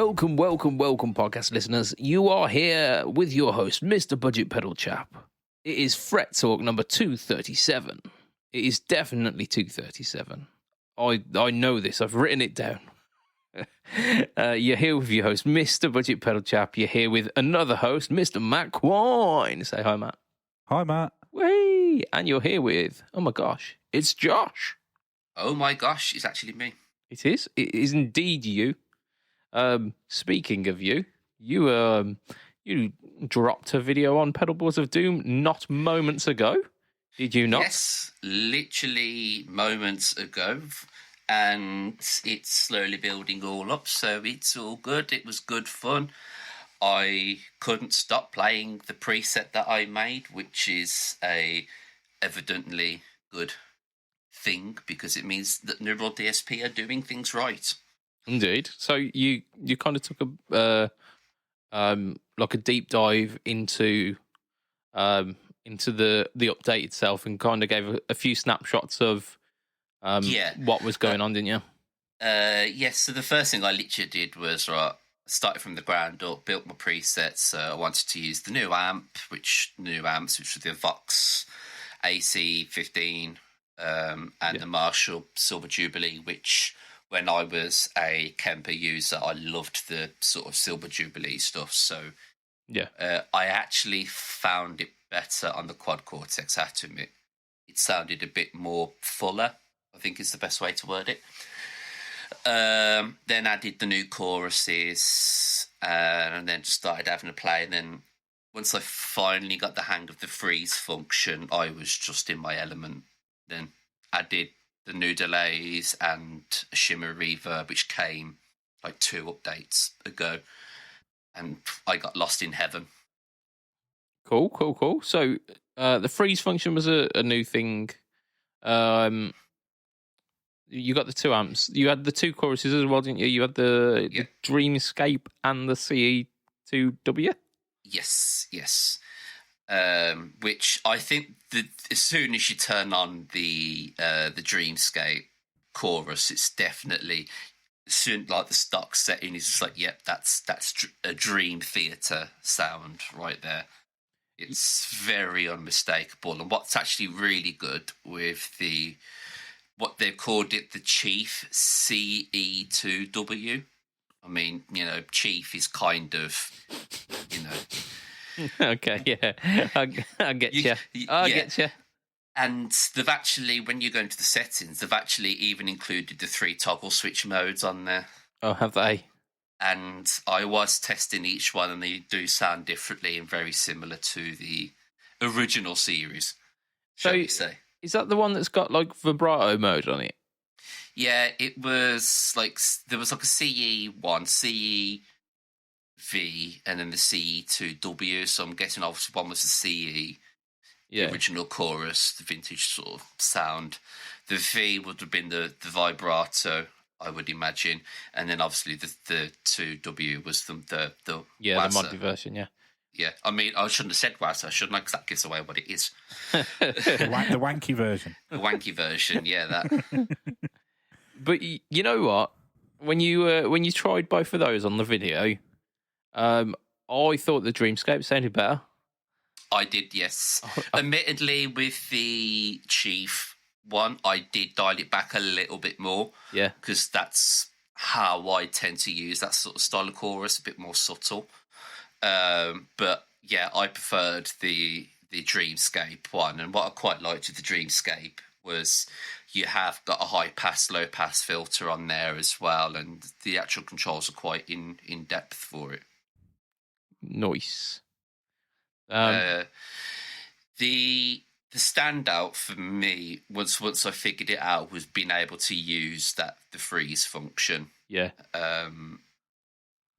Welcome, podcast listeners. You are here with your host, Mr. BudgetPedalChap. It is Fret Talk number 237. It is definitely 237. I know this. I've written it down. You're here with your host, Mr. BudgetPedalChap. You're here with another host, Mr. Matt Quine. Say hi, Matt. Hi, Matt. Whee! And you're here with, oh my gosh, it's Josh. Oh my gosh, it's actually me. It is. It is indeed you. Speaking of you dropped a video on Pedalboards of Doom not moments ago. Did you not? Yes, literally moments ago. And it's slowly building all up, so it's all good. It was good fun. I couldn't stop playing the preset that I made, which is a evidently good thing because it means that Neural DSP are doing things right. Indeed. So you kind of took a like a deep dive into the update itself and kind of gave a few snapshots of what was going on, didn't you? Yes. So the first thing I literally did was started from the ground up, built my presets. I wanted to use the new amps, which were the Vox AC15 and the Marshall Silver Jubilee, which when I was a Kemper user, I loved the sort of Silver Jubilee stuff. So I actually found it better on the Quad Cortex, I have to admit. It sounded a bit more fuller, I think is the best way to word it. Then I did the new choruses and then just started having a play. And then once I finally got the hang of the freeze function, I was just in my element. Then I did the new delays and a shimmer reverb, which came like 2 updates ago. And I got lost in heaven. Cool. So the freeze function was a new thing. You got the 2 amps. You had the 2 choruses as well, didn't you? You had the Dreamscape and the CE2W? Yes. Which I think as soon as you turn on the Dreamscape chorus, it's definitely soon like the stock setting is just like, yep, that's a Dream Theater sound right there. It's very unmistakable. And what's actually really good with what they've called it, the Chief CE2W. I mean, Chief is kind of, Okay, yeah. I get you. I get you. And they've actually, when you go into the settings, they've actually even included the 3 toggle switch modes on there. Oh, have they? And I was testing each one, and they do sound differently and very similar to the original series, shall we say. Is that the one that's got like vibrato mode on it? Yeah, it was like there was like a CE1, CEV, and then the CE2W. So I'm guessing obviously one was the CE, the original chorus, the vintage sort of sound. The V would have been the vibrato, I would imagine, and then obviously the 2W was the the mod version, yeah. Yeah, I mean, I shouldn't have said WASA, shouldn't I? Because that gives away what it is. The wanky version. The wanky version, yeah, that. But you know what? When you tried both of those on the video, I thought the Dreamscape sounded better. I did, yes. Admittedly, with the Chief one, I did dial it back a little bit more. Yeah. Because that's how I tend to use that sort of style of chorus, a bit more subtle. But yeah, I preferred the Dreamscape one, and what I quite liked with the Dreamscape was you have got a high pass, low pass filter on there as well, and the actual controls are quite in depth for it. Nice. The standout for me once I figured it out was being able to use the freeze function. Yeah.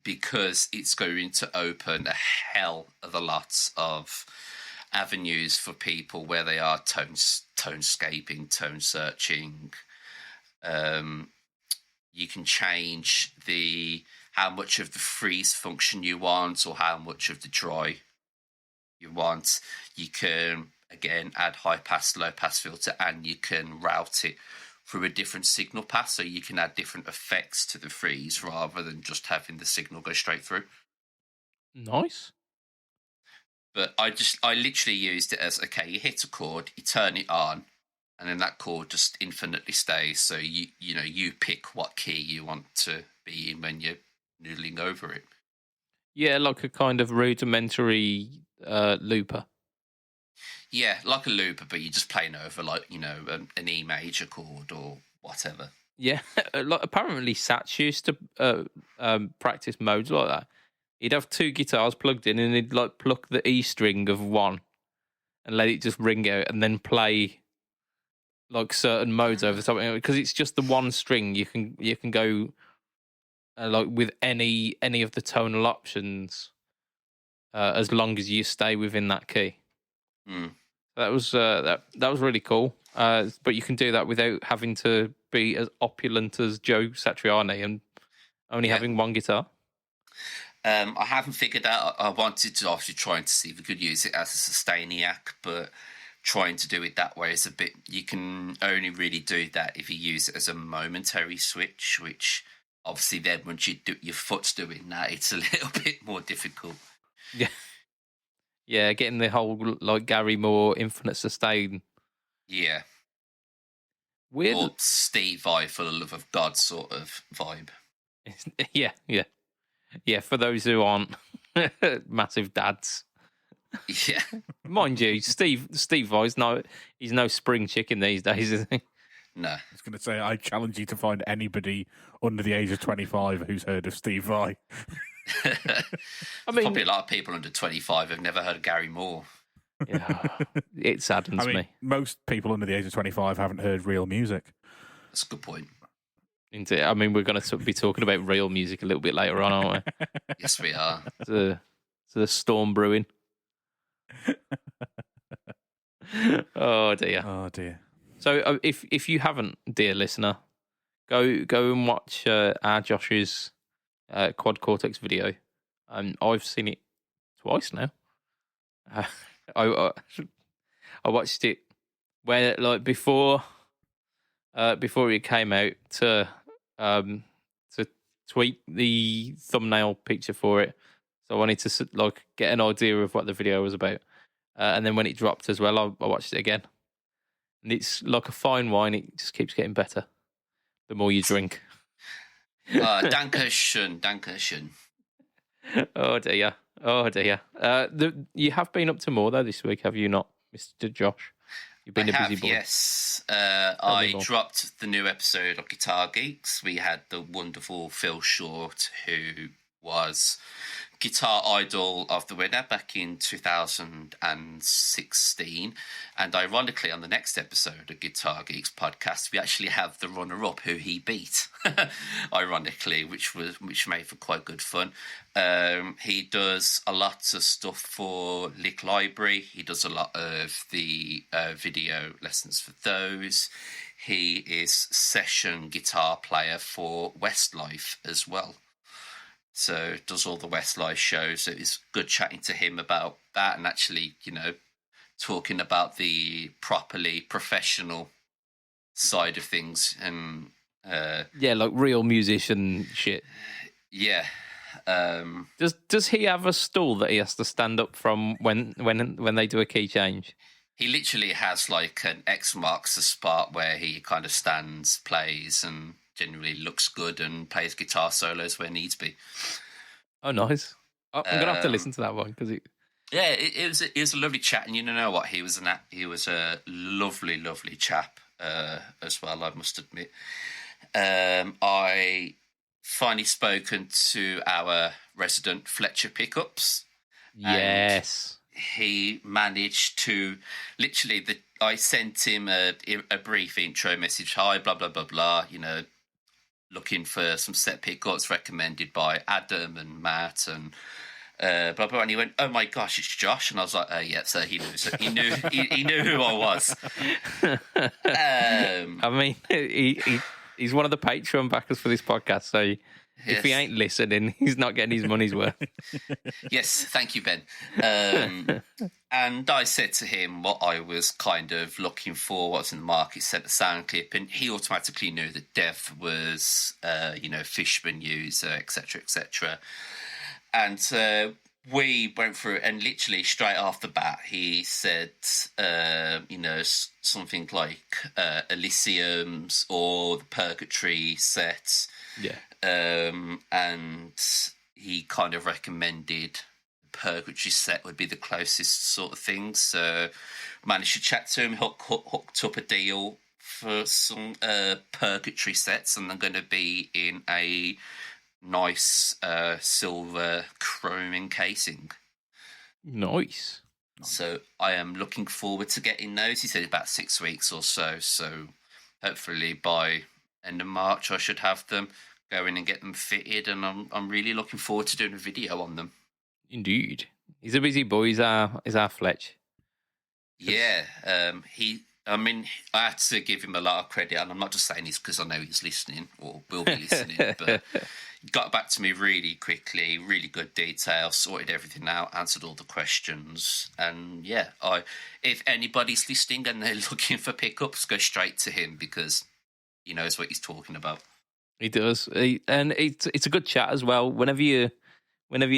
Because it's going to open a hell of a lot of avenues for people where they are tonescaping, tone searching. You can change how much of the freeze function you want or how much of the dry you want. You can again add high pass, low pass filter, and you can route it through a different signal path, so you can add different effects to the freeze rather than just having the signal go straight through. Nice. But I literally used it as, okay, you hit a chord, you turn it on, and then that chord just infinitely stays. So you pick what key you want to be in when you're noodling over it. Yeah, like a kind of rudimentary looper. Yeah, like a looper, but you're just playing over an E major chord or whatever. Yeah, like, apparently Satch used to practice modes like that. He'd have two guitars plugged in, and he'd like pluck the E string of one and let it just ring out, and then play like certain modes over something, because it's just the one string. You can go like with any of the tonal options as long as you stay within that key. Mm. That was really cool. But you can do that without having to be as opulent as Joe Satriani and only having one guitar. I haven't figured out. I wanted to obviously trying to see if we could use it as a sustainiac, but trying to do it that way is a bit. You can only really do that if you use it as a momentary switch, which obviously then once your foot's doing that, it's a little bit more difficult. Yeah, yeah, getting the whole like Gary Moore infinite sustain. Yeah, Weird. Or Steve Vai for the love of God sort of vibe. Yeah. For those who aren't massive dads. Yeah, mind you, Steve Vai's he's no spring chicken these days, is he? No. I was going to say, I challenge you to find anybody under the age of 25 who's heard of Steve Vai. I mean, probably a lot of people under 25 have never heard of Gary Moore. Yeah, it saddens me. Most people under the age of 25 haven't heard real music. That's a good point. Indeed. I mean, we're going to be talking about real music a little bit later on, aren't we? Yes, we are. It's a storm brewing. Oh dear. So if you haven't, dear listener, go and watch our Josh's Quad Cortex video. I've seen it twice now. I watched it where like before it came out to tweak the thumbnail picture for it. So I wanted to like get an idea of what the video was about, and then when it dropped as well, I watched it again. And it's like a fine wine; it just keeps getting better the more you drink. Dankeschön. Oh dear. You have been up to more though this week, have you not, Mr. Josh? You've been a busy boy. Yes. I dropped the new episode of Guitar Geeks. We had the wonderful Phil Short, who was Guitar Idol of the Winner back in 2016. And ironically, on the next episode of Guitar Geeks podcast, we actually have the runner-up who he beat, ironically, which made for quite good fun. He does a lot of stuff for Lick Library. He does a lot of the video lessons for those. He is session guitar player for Westlife as well. So does all the Westlife shows. So it's good chatting to him about that and actually, talking about the properly professional side of things and like real musician shit. Yeah. Does he have a stool that he has to stand up from when they do a key change? He literally has like an X marks the spot where he kind of stands, plays, and generally looks good and plays guitar solos where needs be. Oh, nice! I'm gonna have to listen to that one because it. Yeah, it was a lovely chat, and you know what? He was a lovely, lovely chap as well. I must admit. I finally spoken to our resident Fletcher Pickups. Yes. He managed to I sent him a brief intro message. Hi, blah, blah, blah, blah. Looking for some set pickups recommended by Adam and Matt and blah, blah. And he went, oh my gosh, it's Josh. And I was like, yeah, so he knew. So he knew who I was. I mean, he's one of the Patreon backers for this podcast. So if he ain't listening, he's not getting his money's worth. Yes, thank you, Ben. And I said to him what I was kind of looking for, what's in the market, sent a sound clip, and he automatically knew that Dev was, Fishman user, etc., etc. And we went through it, and literally straight off the bat, he said, something like Elysium's or the Purgatory set. Yeah. And he kind of recommended Purgatory set would be the closest sort of thing. So managed to chat to him, hooked up a deal for some Purgatory sets, and they're going to be in a nice silver chrome encasing. Nice. So I am looking forward to getting those. He said about 6 weeks or so. So hopefully by end of March I should have them, go in and get them fitted, and I'm really looking forward to doing a video on them. Indeed. He's a busy boy, is our Fletch. Yeah, I had to give him a lot of credit, and I'm not just saying this because I know he's listening or will be listening, but he got back to me really quickly, really good detail, sorted everything out, answered all the questions, and yeah, if anybody's listening and they're looking for pickups, go straight to him because he knows what he's talking about. He does, and it's a good chat as well. Whenever you're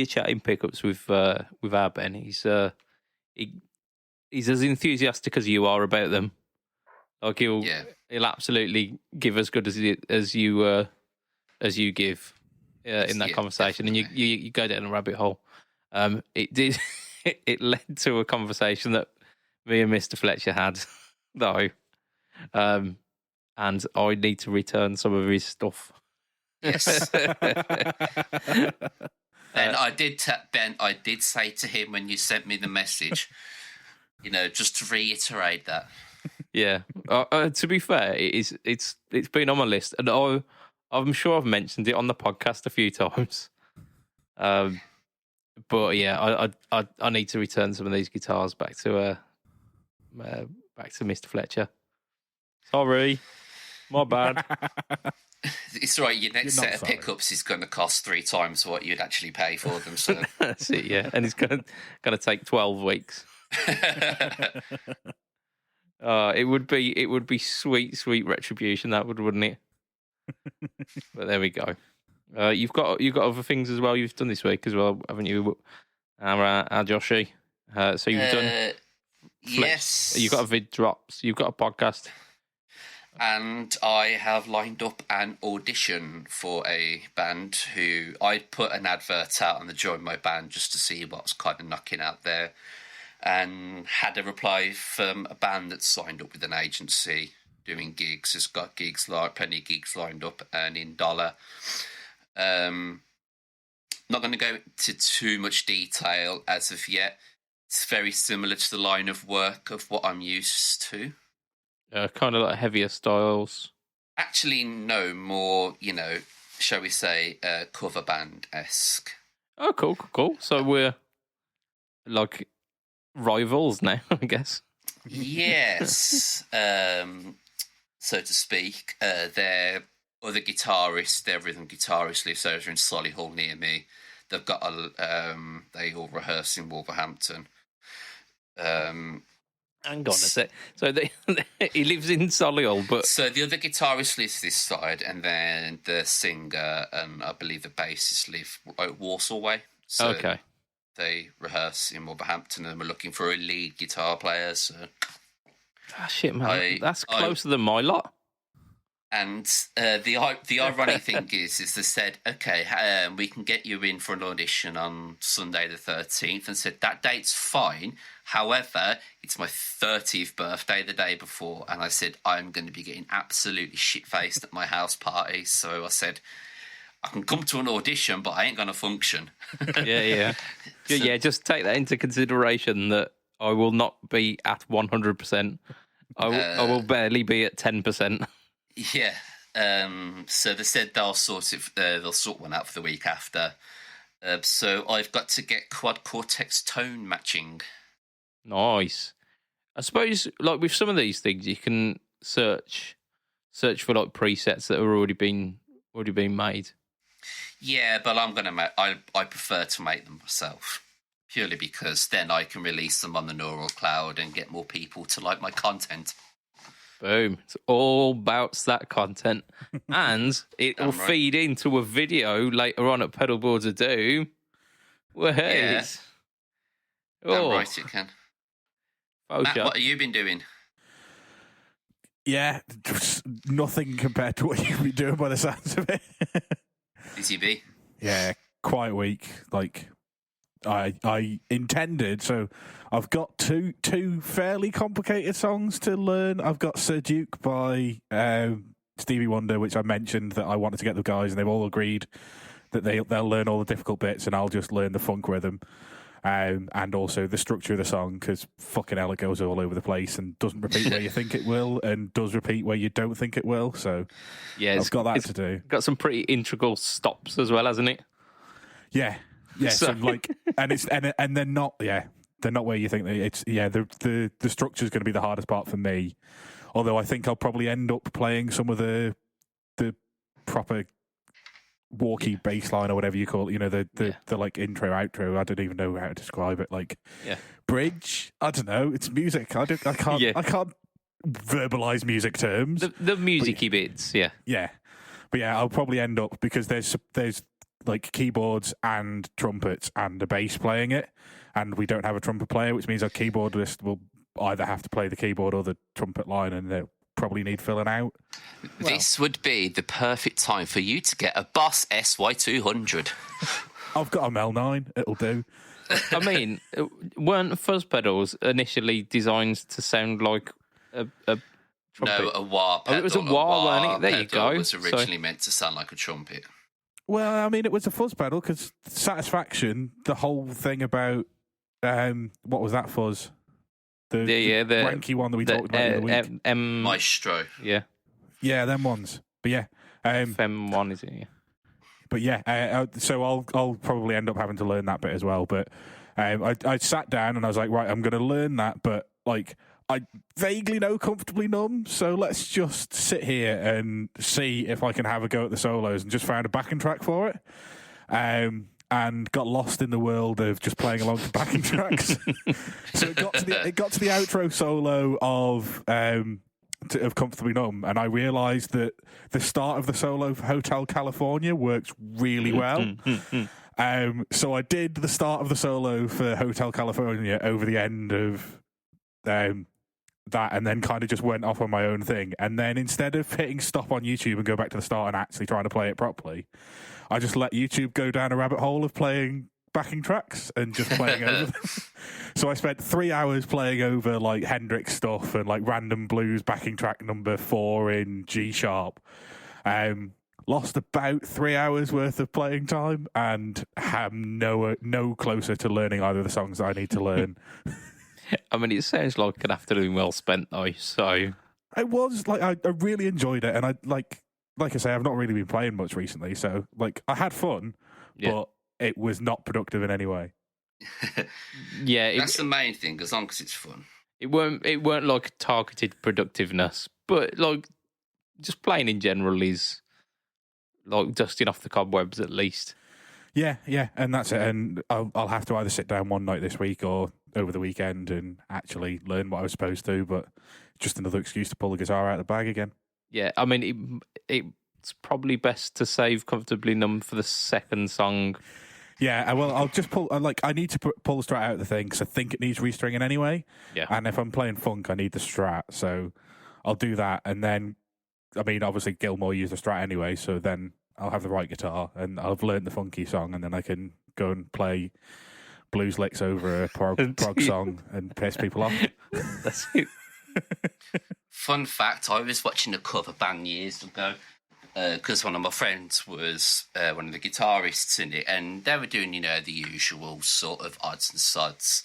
chatting pickups with our Ben, he's as enthusiastic as you are about them. Like he'll absolutely give as good as you give in that conversation, definitely. And you go down a rabbit hole. It led to a conversation that me and Mr. Fletcher had though, and I need to return some of his stuff. Yes. And I did say to him when you sent me the message, just to reiterate that. Yeah. To be fair, it's been on my list, and I'm sure I've mentioned it on the podcast a few times. But yeah, I need to return some of these guitars back to Mr. Fletcher. Sorry, my bad. It's right. Your next set of pickups is going to cost 3 times what you'd actually pay for them. So that's it. Yeah, and it's going to take 12 weeks. It would be sweet retribution, that wouldn't it? But there we go. You've got other things as well you've done this week as well, haven't you? Our Joshy. So you've done. Yes. You've got a vid drops. You've got a podcast. And I have lined up an audition for a band who I put an advert out on the Join My Band just to see what's kind of knocking out there, and had a reply from a band that's signed up with an agency doing gigs. Has got plenty of gigs lined up, earning dollar. Not going to go into too much detail as of yet. It's very similar to the line of work of what I'm used to. Kind of like heavier styles. Actually, no, more, shall we say, cover band-esque. Oh, cool. So we're like rivals now, I guess. Yes, so to speak. Their other guitarist, their rhythm guitarist, lives over in Solihull near me. They've got they all rehearse in Wolverhampton. Hang on a sec. So he lives in Solihull, but so the other guitarist lives this side, and then the singer and I believe the bassist live out Walsall way. So okay. They rehearse in Wolverhampton, and we're looking for a lead guitar player. So, shit, man, that's closer than my lot. And the ironic thing is they said, okay, we can get you in for an audition on Sunday the 13th, and said that date's fine. However, it's my 30th birthday the day before, and I said I'm going to be getting absolutely shit-faced at my house party. So I said, I can come to an audition, but I ain't going to function. Yeah. Yeah, just take that into consideration that I will not be at 100%. I will barely be at 10%. Yeah. So they said they'll sort one out for the week after. So I've got to get quad cortex tone matching. Nice. I suppose, like with some of these things, you can search for like presets that are already been made. Yeah, but I'm gonna I prefer to make them myself. purely because then I can release them on the neural cloud and get more people to like my content. Boom. It's all about that content. And it will feed into a video later on at Pedalboards of Doom. Well, hey. Oh. Right, it can. Matt, what have you been doing? Yeah, nothing compared to what you've been doing by the sounds of it. DCB? Yeah, quiet week. Like, I intended, so I've got two fairly complicated songs to learn. I've got Sir Duke by Stevie Wonder, which I mentioned that I wanted to get the guys, and they've all agreed that they'll learn all the difficult bits, and I'll just learn the funk rhythm. And also the structure of the song, because fucking hell, it goes all over the place and doesn't repeat where you think it will, and does repeat where you don't think it will. So yeah, I've got that to do. Got some pretty integral stops as well, hasn't it? Yeah. So like, and they're not. Yeah, they're not where you think they. It's the structure is going to be the hardest part for me. Although I think I'll probably end up playing some of the proper walkie bass line or whatever you call it, the like intro outro. I don't even know how to describe it. Like bridge. I don't know. It's music. I can't verbalize music terms. The musicy bits. Yeah. But yeah, I'll probably end up, because there's like keyboards and trumpets and a bass playing it, and we don't have a trumpet player, which means our keyboardist will either have to play the keyboard or the trumpet line, and they'll probably need filling out. This would be the perfect time for you to get a Boss SY200. I've got a Mel 9, it'll do. I mean, weren't fuzz pedals initially designed to sound like a trumpet? No, a wah pedal. Oh, it was a wah, wasn't it? There you go. It was originally meant to sound like a trumpet. Well, I mean, it was a fuzz pedal, because Satisfaction, the whole thing about, what was that fuzz? The wanky one that we talked about the other week. Maestro. Yeah. Yeah, them ones. But yeah. FM1, is it? Yeah. But yeah, so I'll probably end up having to learn that bit as well. But I sat down and I was like, right, I'm going to learn that, but like, I vaguely know Comfortably Numb, so let's just sit here and see if I can have a go at the solos, and just found a backing track for it. And got lost in the world of just playing along to backing tracks. So it got to the outro solo of Comfortably Numb, and I realised that the start of the solo for Hotel California works really well. So I did the start of the solo for Hotel California over the end of that, and then kind of just went off on my own thing. And then instead of hitting stop on YouTube and go back to the start and actually trying to play it properly, I just let YouTube go down a rabbit hole of playing backing tracks and just playing over them. So I spent 3 hours playing over like Hendrix stuff and like random blues backing track number 4 in G sharp. Lost about 3 hours worth of playing time, and am no closer to learning either of the songs that I need to learn. I mean, it sounds like an afternoon well spent, though. So it was like I really enjoyed it, and I like I say, I've not really been playing much recently, so like I had fun, but it was not productive in any way. That's the main thing, as long as it's fun. It weren't like targeted productiveness, but like just playing in general is like dusting off the cobwebs at least. Yeah, and that's it. And I'll have to either sit down one night this week or over the weekend and actually learn what I was supposed to. But just another excuse to pull the guitar out of the bag again. Yeah, I mean, it's probably best to save Comfortably Numb for the second song. Yeah, well, I'll just pull. I need to pull the Strat out of the thing because I think it needs restringing anyway. Yeah, and if I'm playing funk, I need the Strat, so I'll do that. And then, I mean, obviously Gilmore used the Strat anyway, so then I'll have the right guitar and I've learned the funky song, and then I can go and play blues licks over a prog song and piss people off. That's it. Fun fact, I was watching a cover band years ago because one of my friends was one of the guitarists in it, and they were doing, the usual sort of odds and sods.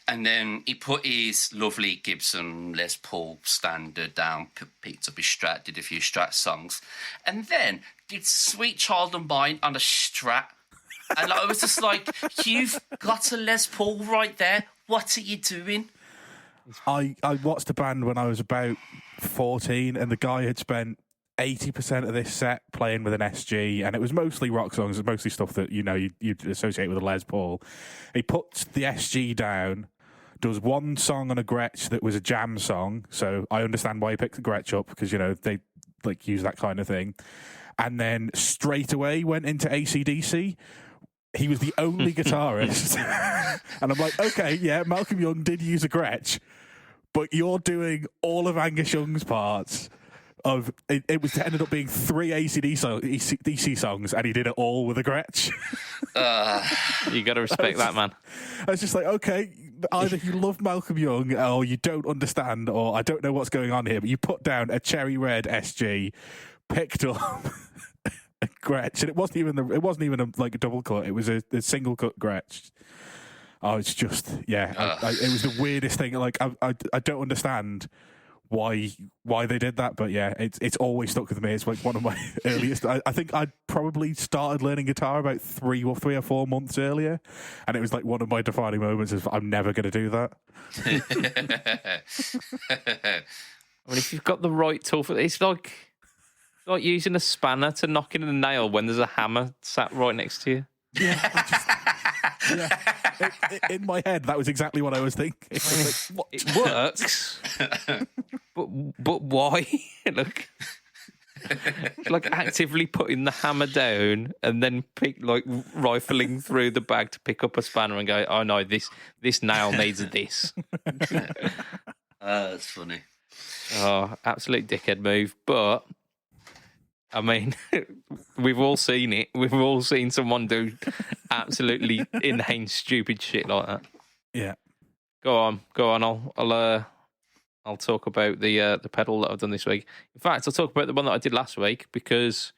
And then he put his lovely Gibson Les Paul standard down, picked up his Strat, did a few Strat songs, and then did Sweet Child of Mine on a Strat. And I was just like, you've got a Les Paul right there. What are you doing? I watched a band when I was about 14, and the guy had spent 80% of this set playing with an SG, and it was mostly rock songs. It was mostly stuff that you'd associate with a Les Paul. He puts the SG down, does one song on a Gretsch that was a jam song, so I understand why he picked the Gretsch up, because they like use that kind of thing, and then straight away went into AC/DC. He was the only guitarist, and I'm like, okay, yeah, Malcolm Young did use a Gretsch, but you're doing all of Angus Young's parts. It ended up being 3 AC/DC songs, and he did it all with a Gretsch. You got to respect that, man. I was just like, okay, either you love Malcolm Young, or you don't understand, or I don't know what's going on here. But you put down a cherry red SG, picked up a Gretsch, and it wasn't even a double cut. It was a single cut Gretsch. Oh, it's just it was the weirdest thing. Like I don't understand why they did that, but yeah, it's always stuck with me. It's like one of my earliest. I think I probably started learning guitar about 3 or 4 months earlier, and it was like one of my defining moments. Is I'm never going to do that. I mean, if you've got the right tool for it, it's like using a spanner to knock in a nail when there's a hammer sat right next to you. In my head, that was exactly what I was thinking. It works, but why? Look, like actively putting the hammer down and then rifling through the bag to pick up a spanner and go, oh no, this nail needs this. That's funny. Oh, absolute dickhead move, but. I mean, we've all seen it. We've all seen someone do absolutely inane, stupid shit like that. Yeah. Go on. I'll talk about the pedal that I've done this week. In fact, I'll talk about the one that I did last week because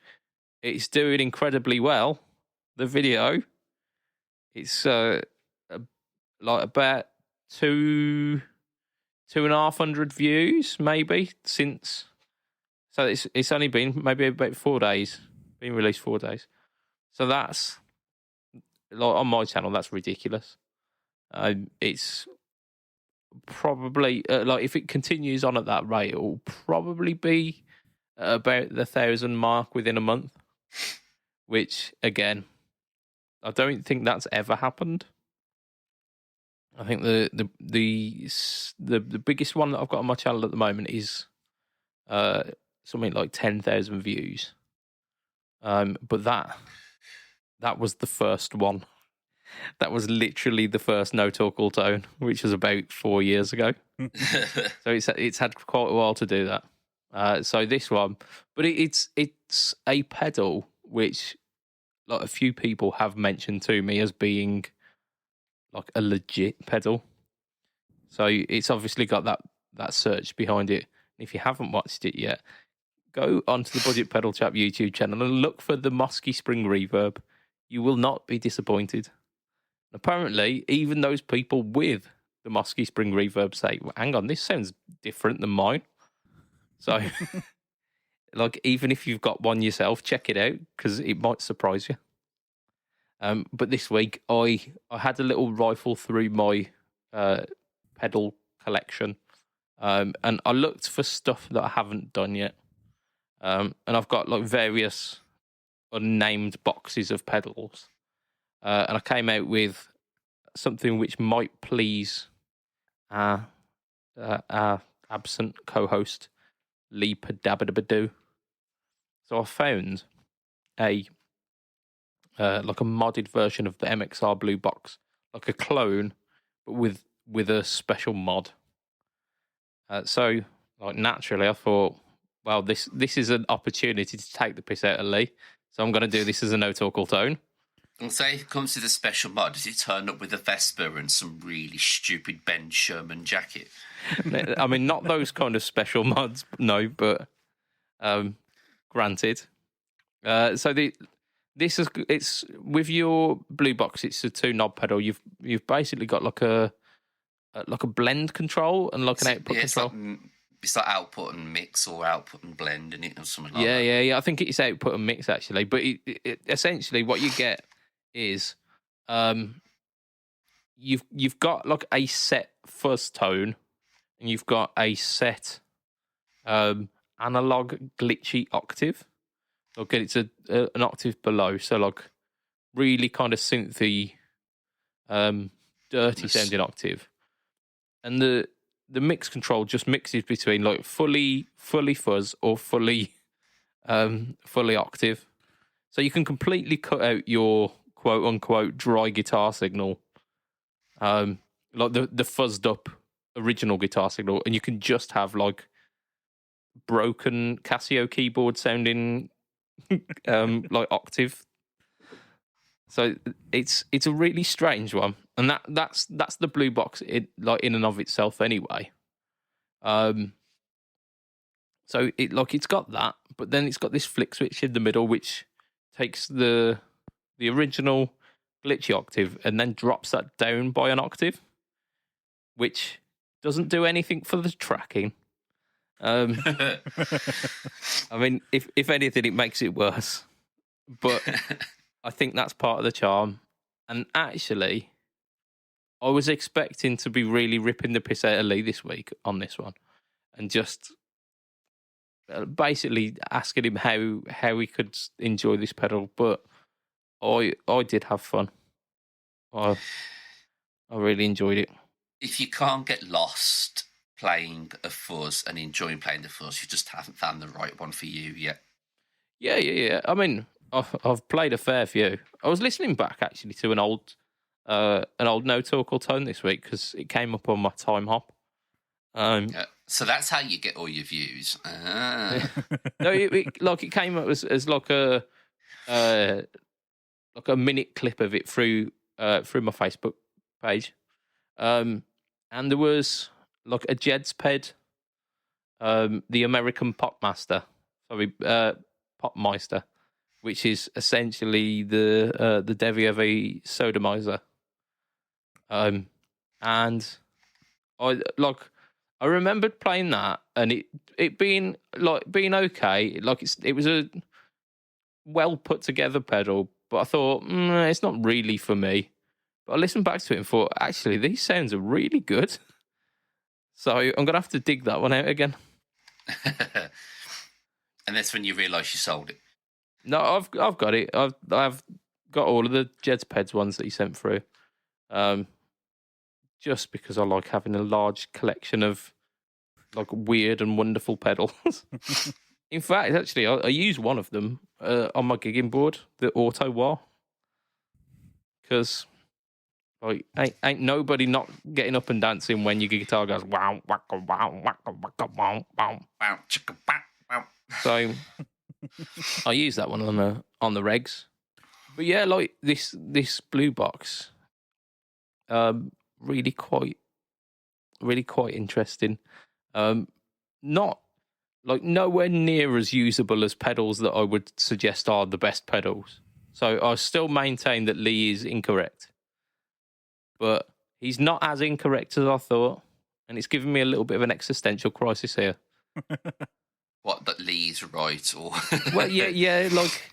it's doing incredibly well. The video, it's like about 2,500 views maybe since. So it's only been maybe about 4 days, been released 4 days. So that's, like on my channel, that's ridiculous. It's probably, if it continues on at that rate, it will probably be about the 1,000 mark within a month, which, again, I don't think that's ever happened. I think the biggest one that I've got on my channel at the moment is something like 10,000 views. But that was the first one. That was literally the first No Talk All Tone, which was about 4 years ago. So it's had quite a while to do that. So this one, but it's a pedal which like a few people have mentioned to me as being like a legit pedal. So it's obviously got that search behind it. If you haven't watched it yet, go onto the Budget Pedal Chap YouTube channel and look for the Mosky Spring Reverb. You will not be disappointed. Apparently, even those people with the Mosky Spring Reverb say, well, hang on, this sounds different than mine. So, like, even if you've got one yourself, check it out, because it might surprise you. But this week, I had a little rifle through my pedal collection, and I looked for stuff that I haven't done yet. And I've got like various unnamed boxes of pedals. And I came out with something which might please our absent co-host, Lee Padabadabadoo. So I found a modded version of the MXR Blue Box, like a clone, but with a special mod. So, like, naturally, I thought, well, this is an opportunity to take the piss out of Lee. So I'm going to do this as a No Talk All Tone. And say it comes to the special mod, does it turn up with a Vespa and some really stupid Ben Sherman jacket? I mean, not those kind of special mods, no, but granted. So it's with your Blue Box. It's a 2-knob pedal. You've basically got like a blend control and like an output control. It's like output and mix or output and blend, and it or something like that. Yeah. I think it's output and mix actually, but it essentially what you get is you've got like a set fuzz tone, and you've got a set analog glitchy octave. Like it's an octave below, so like really kind of synthy, dirty sounding octave. And the mix control just mixes between like fully fuzz or fully octave. So you can completely cut out your quote unquote dry guitar signal, like the fuzzed up original guitar signal, and you can just have like broken Casio keyboard sounding like octave. So it's a really strange one, and that's the blue box like in and of itself anyway. So it's got that, but then it's got this flick switch in the middle, which takes the original glitchy octave and then drops that down by an octave, which doesn't do anything for the tracking. I mean, if anything, it makes it worse. But I think that's part of the charm. And actually, I was expecting to be really ripping the piss out of Lee this week on this one, and just basically asking him how he could enjoy this pedal. But I did have fun. I really enjoyed it. If you can't get lost playing a fuzz and enjoying playing the fuzz, you just haven't found the right one for you yet. Yeah. I mean, I've played a fair few. I was listening back actually to an old No Talk or Tone this week because it came up on my time hop. So that's how you get all your views. Ah. No, it came up as like a minute clip of it through my Facebook page, and there was like a Jedsped, the American Popmeister, which is essentially the Devi of a sodomizer. And I remembered playing that and it being okay. Like it was a well put together pedal, but I thought it's not really for me. But I listened back to it and thought, actually, these sounds are really good. So I'm gonna have to dig that one out again. And that's when you realise you sold it. No, I've got it. I've got all of the Jedspeds ones that he sent through. Just because I like having a large collection of like weird and wonderful pedals. In fact, actually, I use one of them on my gigging board, the Auto Wah, because like ain't nobody not getting up and dancing when your guitar goes wow wacka wow wacka wacka wow wow Wow, chicka, wow, wow. So I use that one on the regs. But yeah, like this blue box, really quite interesting. Not like nowhere near as usable as pedals that I would suggest are the best pedals. So I still maintain that Lee is incorrect. But he's not as incorrect as I thought, and it's given me a little bit of an existential crisis here. What, that Lee's right? Or Well, yeah, like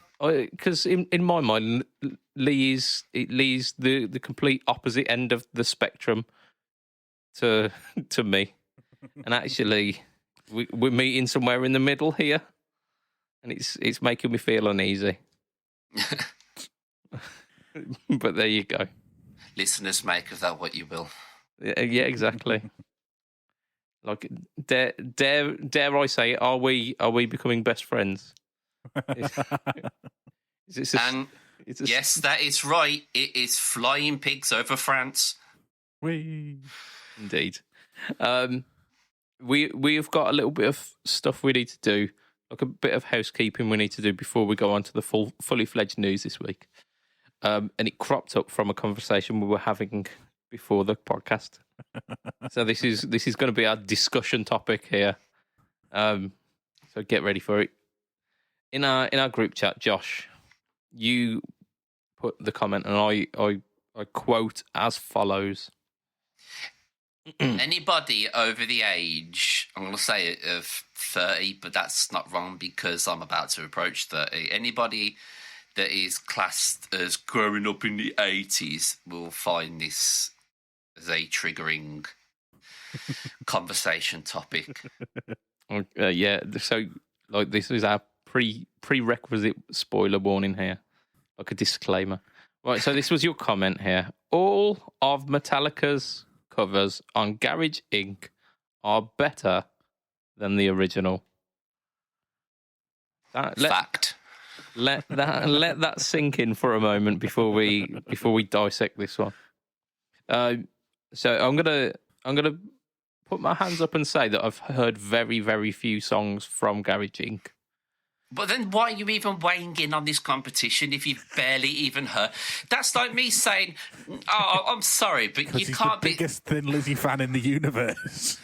because in my mind, Lee's the complete opposite end of the spectrum to me, and actually, we're meeting somewhere in the middle here, and it's making me feel uneasy. But there you go. Listeners, make of that what you will. Yeah, exactly. Like, dare I say, are we becoming best friends? Yes, that is right. It is flying pigs over France. Whee. Indeed. We've got a little bit of stuff we need to do, like a bit of housekeeping we need to do before we go on to the fully fledged news this week. And it cropped up from a conversation we were having before the podcast. So this is going to be our discussion topic here. So get ready for it. In our group chat, Josh, you put the comment, and I quote as follows: Anybody over the age, I'm going to say it, of 30, but that's not wrong because I'm about to approach 30. Anybody that is classed as growing up in the 80s will find this as a triggering conversation topic. Yeah, so like this is our prerequisite spoiler warning here, like a disclaimer. Right, so this was your comment here. All of Metallica's covers on Garage Inc. are better than the original. Fact. Let that sink in for a moment before we dissect this one. So I'm gonna put my hands up and say that I've heard very, very few songs from Garage Inc. But then why are you even weighing in on this competition if you've barely even heard? That's like me saying, "Oh, I'm sorry, but you can't be." He's the biggest Thin Lizzy fan in the universe.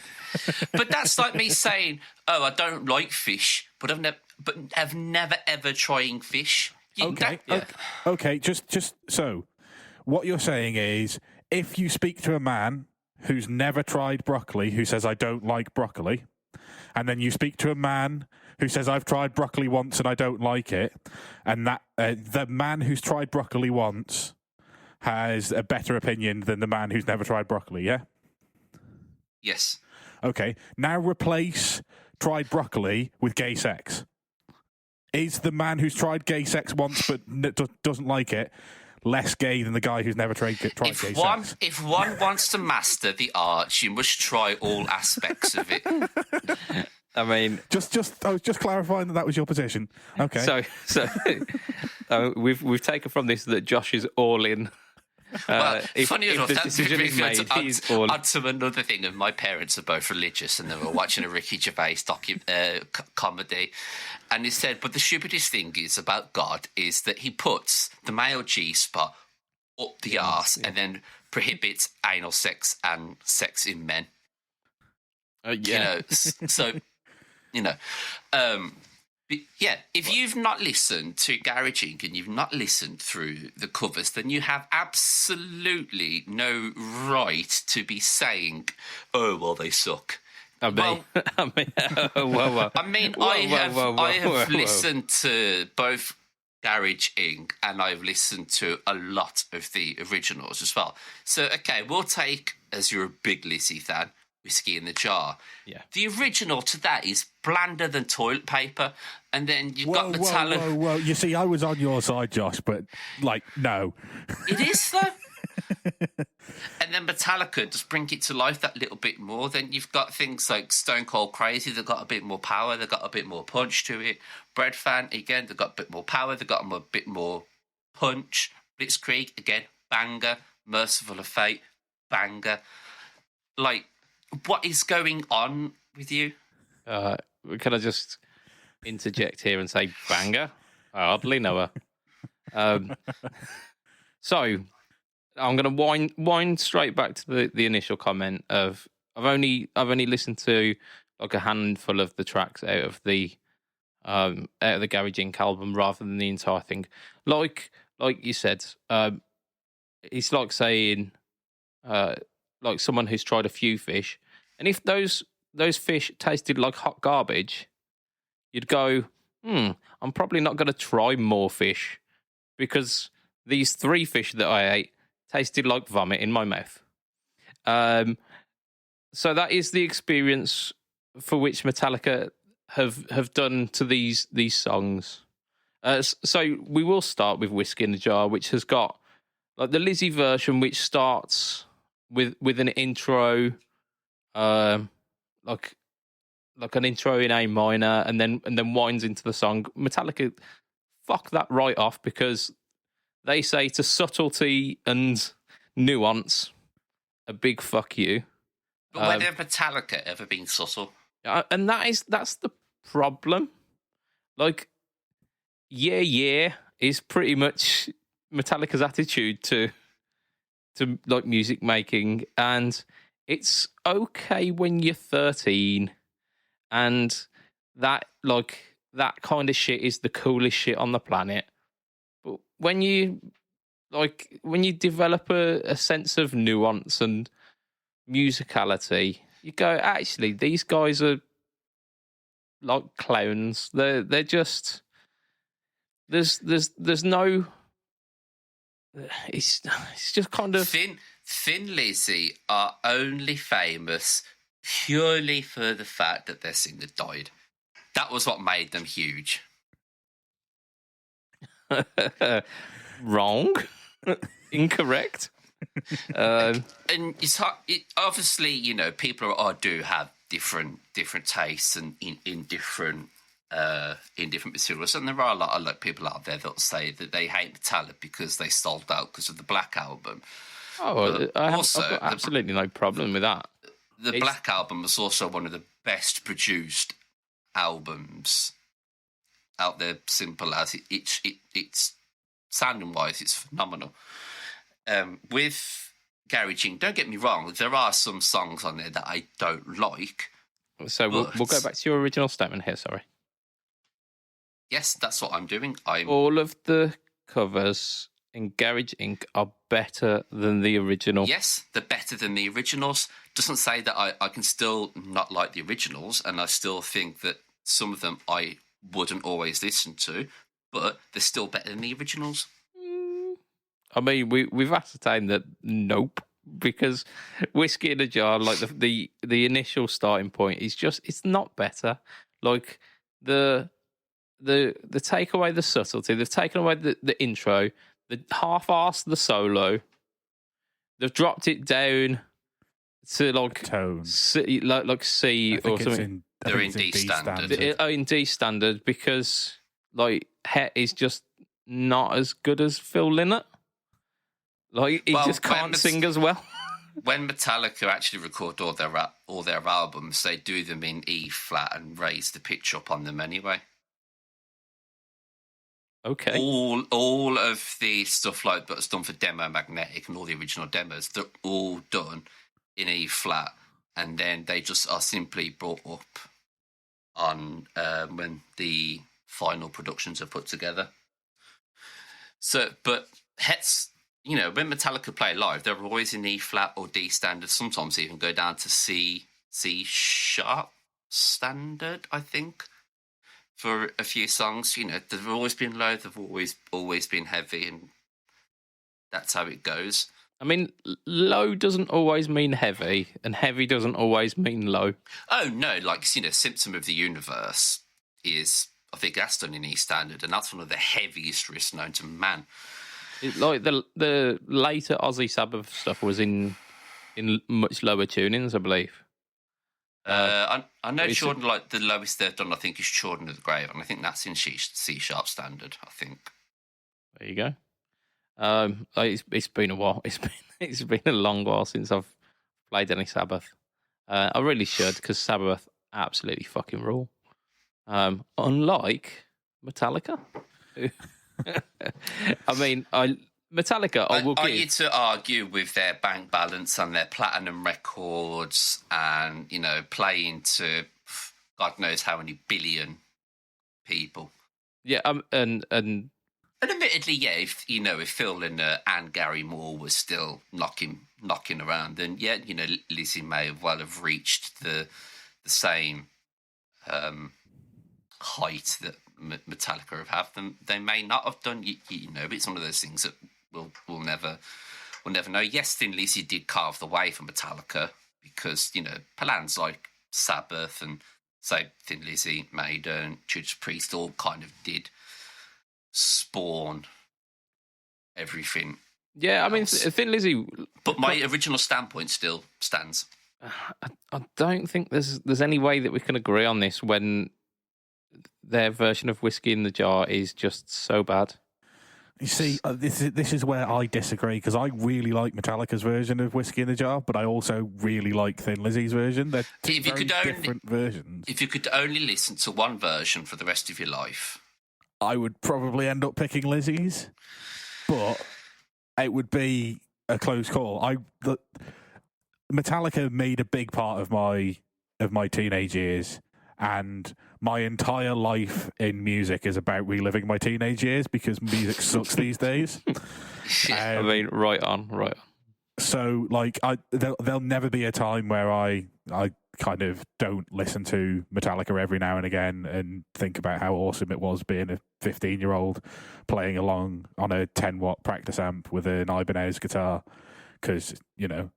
But that's like me saying, "Oh, I don't like fish, but I've never ever trying fish." Okay. Just so, what you're saying is, if you speak to a man who's never tried broccoli, who says I don't like broccoli, and then you speak to a man who says I've tried broccoli once and I don't like it, and that the man who's tried broccoli once has a better opinion than the man who's never tried broccoli, yeah? Yes. Okay, now replace tried broccoli with gay sex. Is the man who's tried gay sex once but doesn't like it less gay than the guy who's never tried gay sex? If one wants to master the art, you must try all aspects of it. I mean, I was just clarifying that was your position. Okay. So we've taken from this that Josh is all in. Funny enough, the decision is made, he's all. Onto another thing, and my parents are both religious, and they were watching a Ricky Gervais comedy, and he said, "But the stupidest thing is about God is that he puts the male G spot up the arse and then prohibits anal sex and sex in men." Yeah. If you've not listened to Garage Inc. and you've not listened through the covers, then you have absolutely no right to be saying, "Oh, well, they suck." I have listened to both Garage Inc. and I've listened to a lot of the originals as well. So, okay, we'll take, as you're a big Lizzy fan, Whiskey in the Jar. Yeah. The original to that is blander than toilet paper, and then you've got Metallica. Whoa! You see, I was on your side, Josh, but no. It is though. And then Metallica just bring it to life that little bit more. Then you've got things like Stone Cold Crazy. They've got a bit more power. They've got a bit more punch to it. Bread Fan, again, they've got a bit more power. They've got a bit more punch. Blitzkrieg, again, banger. Merciful of Fate, banger. Like, what is going on with you? Can I just interject here and say banger? I hardly know her. So I'm going to wind straight back to the initial comment of I've only listened to like a handful of the tracks out of the Garage Inc. album rather than the entire thing. Like you said, it's like saying like someone who's tried a few fish, and if those fish tasted like hot garbage, you'd go, I'm probably not going to try more fish because these 3 fish that I ate tasted like vomit in my mouth. So that is the experience for which Metallica have done to these songs. So we will start with Whiskey in the Jar, which has got like the Lizzy version, which starts with an intro, like an intro in A minor, and then winds into the song. Metallica fuck that right off because they say to subtlety and nuance a big fuck you. But when have Metallica ever been subtle? And that's the problem. Like, yeah is pretty much Metallica's attitude to like music making, and it's okay when you're 13, and that kind of shit is the coolest shit on the planet. But when you develop a sense of nuance and musicality, you go, actually, these guys are like clowns. They're just there's no. It's just kind of Thin Lizzy are only famous purely for the fact that their singer died. That was what made them huge. Wrong. Incorrect. And it's hard, obviously, you know, people do have different tastes and in different materials, and there are a lot of people out there that say that they hate Metallica because they sold out because of the Black Album. I've got absolutely no problem with that. The Black Album was also one of the best produced albums out there. Simple as it's sounding wise, it's phenomenal. With Garaging, don't get me wrong, there are some songs on there that I don't like. So we'll go back to your original statement here. Sorry. Yes, that's what I'm doing. All of the covers in Garage Inc. are better than the original. Yes, they're better than the originals. Doesn't say that I can still not like the originals, and I still think that some of them I wouldn't always listen to, but they're still better than the originals. I mean, we've ascertained that nope, because Whiskey in a Jar, like the initial starting point, is just, it's not better. Like the take away the subtlety, they've taken away the intro, the half-assed the solo, they've dropped it down to like tone, C, like C or something. They're in D standard. In D standard, because like Het is just not as good as Phil Lynott. Like he just can't sing as well. When Metallica actually record all their albums, they do them in E flat and raise the pitch up on them anyway. Okay. All of the stuff like that's done for Demo Magnetic and all the original demos, they're all done in E flat, and then they just are simply brought up on when the final productions are put together. So, but Het's, you know, when Metallica play live, they're always in E flat or D standard. Sometimes even go down to C sharp standard, I think, for a few songs. You know, they've always been low, they've always been heavy, and that's how it goes. I mean, low doesn't always mean heavy, and heavy doesn't always mean low. Oh no, like, you know, Symptom of the Universe is, I think that's done in E standard, and that's one of the heaviest riffs known to man. Like the later Ozzy Sabbath stuff was in much lower tunings, I believe. I know Children, like the lowest they've done, I think, is Children of the Grave, and I think that's in C sharp standard. I think. There you go. It's been a while. It's been a long while since I've played any Sabbath. I really should, because Sabbath absolutely fucking rule. Unlike Metallica. I mean, Metallica. I need to argue with their bank balance and their platinum records, and, you know, playing to God knows how many billion people. Yeah, and admittedly, yeah, if Phil Lynott and Gary Moore were still knocking around, then yeah, you know, Lizzie may well have reached the same height that Metallica have had. Them, they may not have done. You know, but it's one of those things that we'll never know. Yes, Thin Lizzy did carve the way for Metallica, because, you know, bands like Sabbath and, say, Thin Lizzy, Maiden, Judas Priest all kind of did spawn everything. Yeah, I mean, Thin Lizzy. But my original standpoint still stands. I don't think there's any way that we can agree on this when their version of Whiskey in the Jar is just so bad. You see, this is where I disagree, because I really like Metallica's version of Whiskey in the Jar, but I also really like Thin Lizzy's version. They're different versions. If you could only listen to one version for the rest of your life, I would probably end up picking Lizzy's, but it would be a close call. Metallica made a big part of my teenage years, and my entire life in music is about reliving my teenage years, because music sucks these days. I mean, right on. So, like, there'll never be a time where I kind of don't listen to Metallica every now and again and think about how awesome it was being a 15-year-old playing along on a 10-watt practice amp with an Ibanez guitar, because, you know,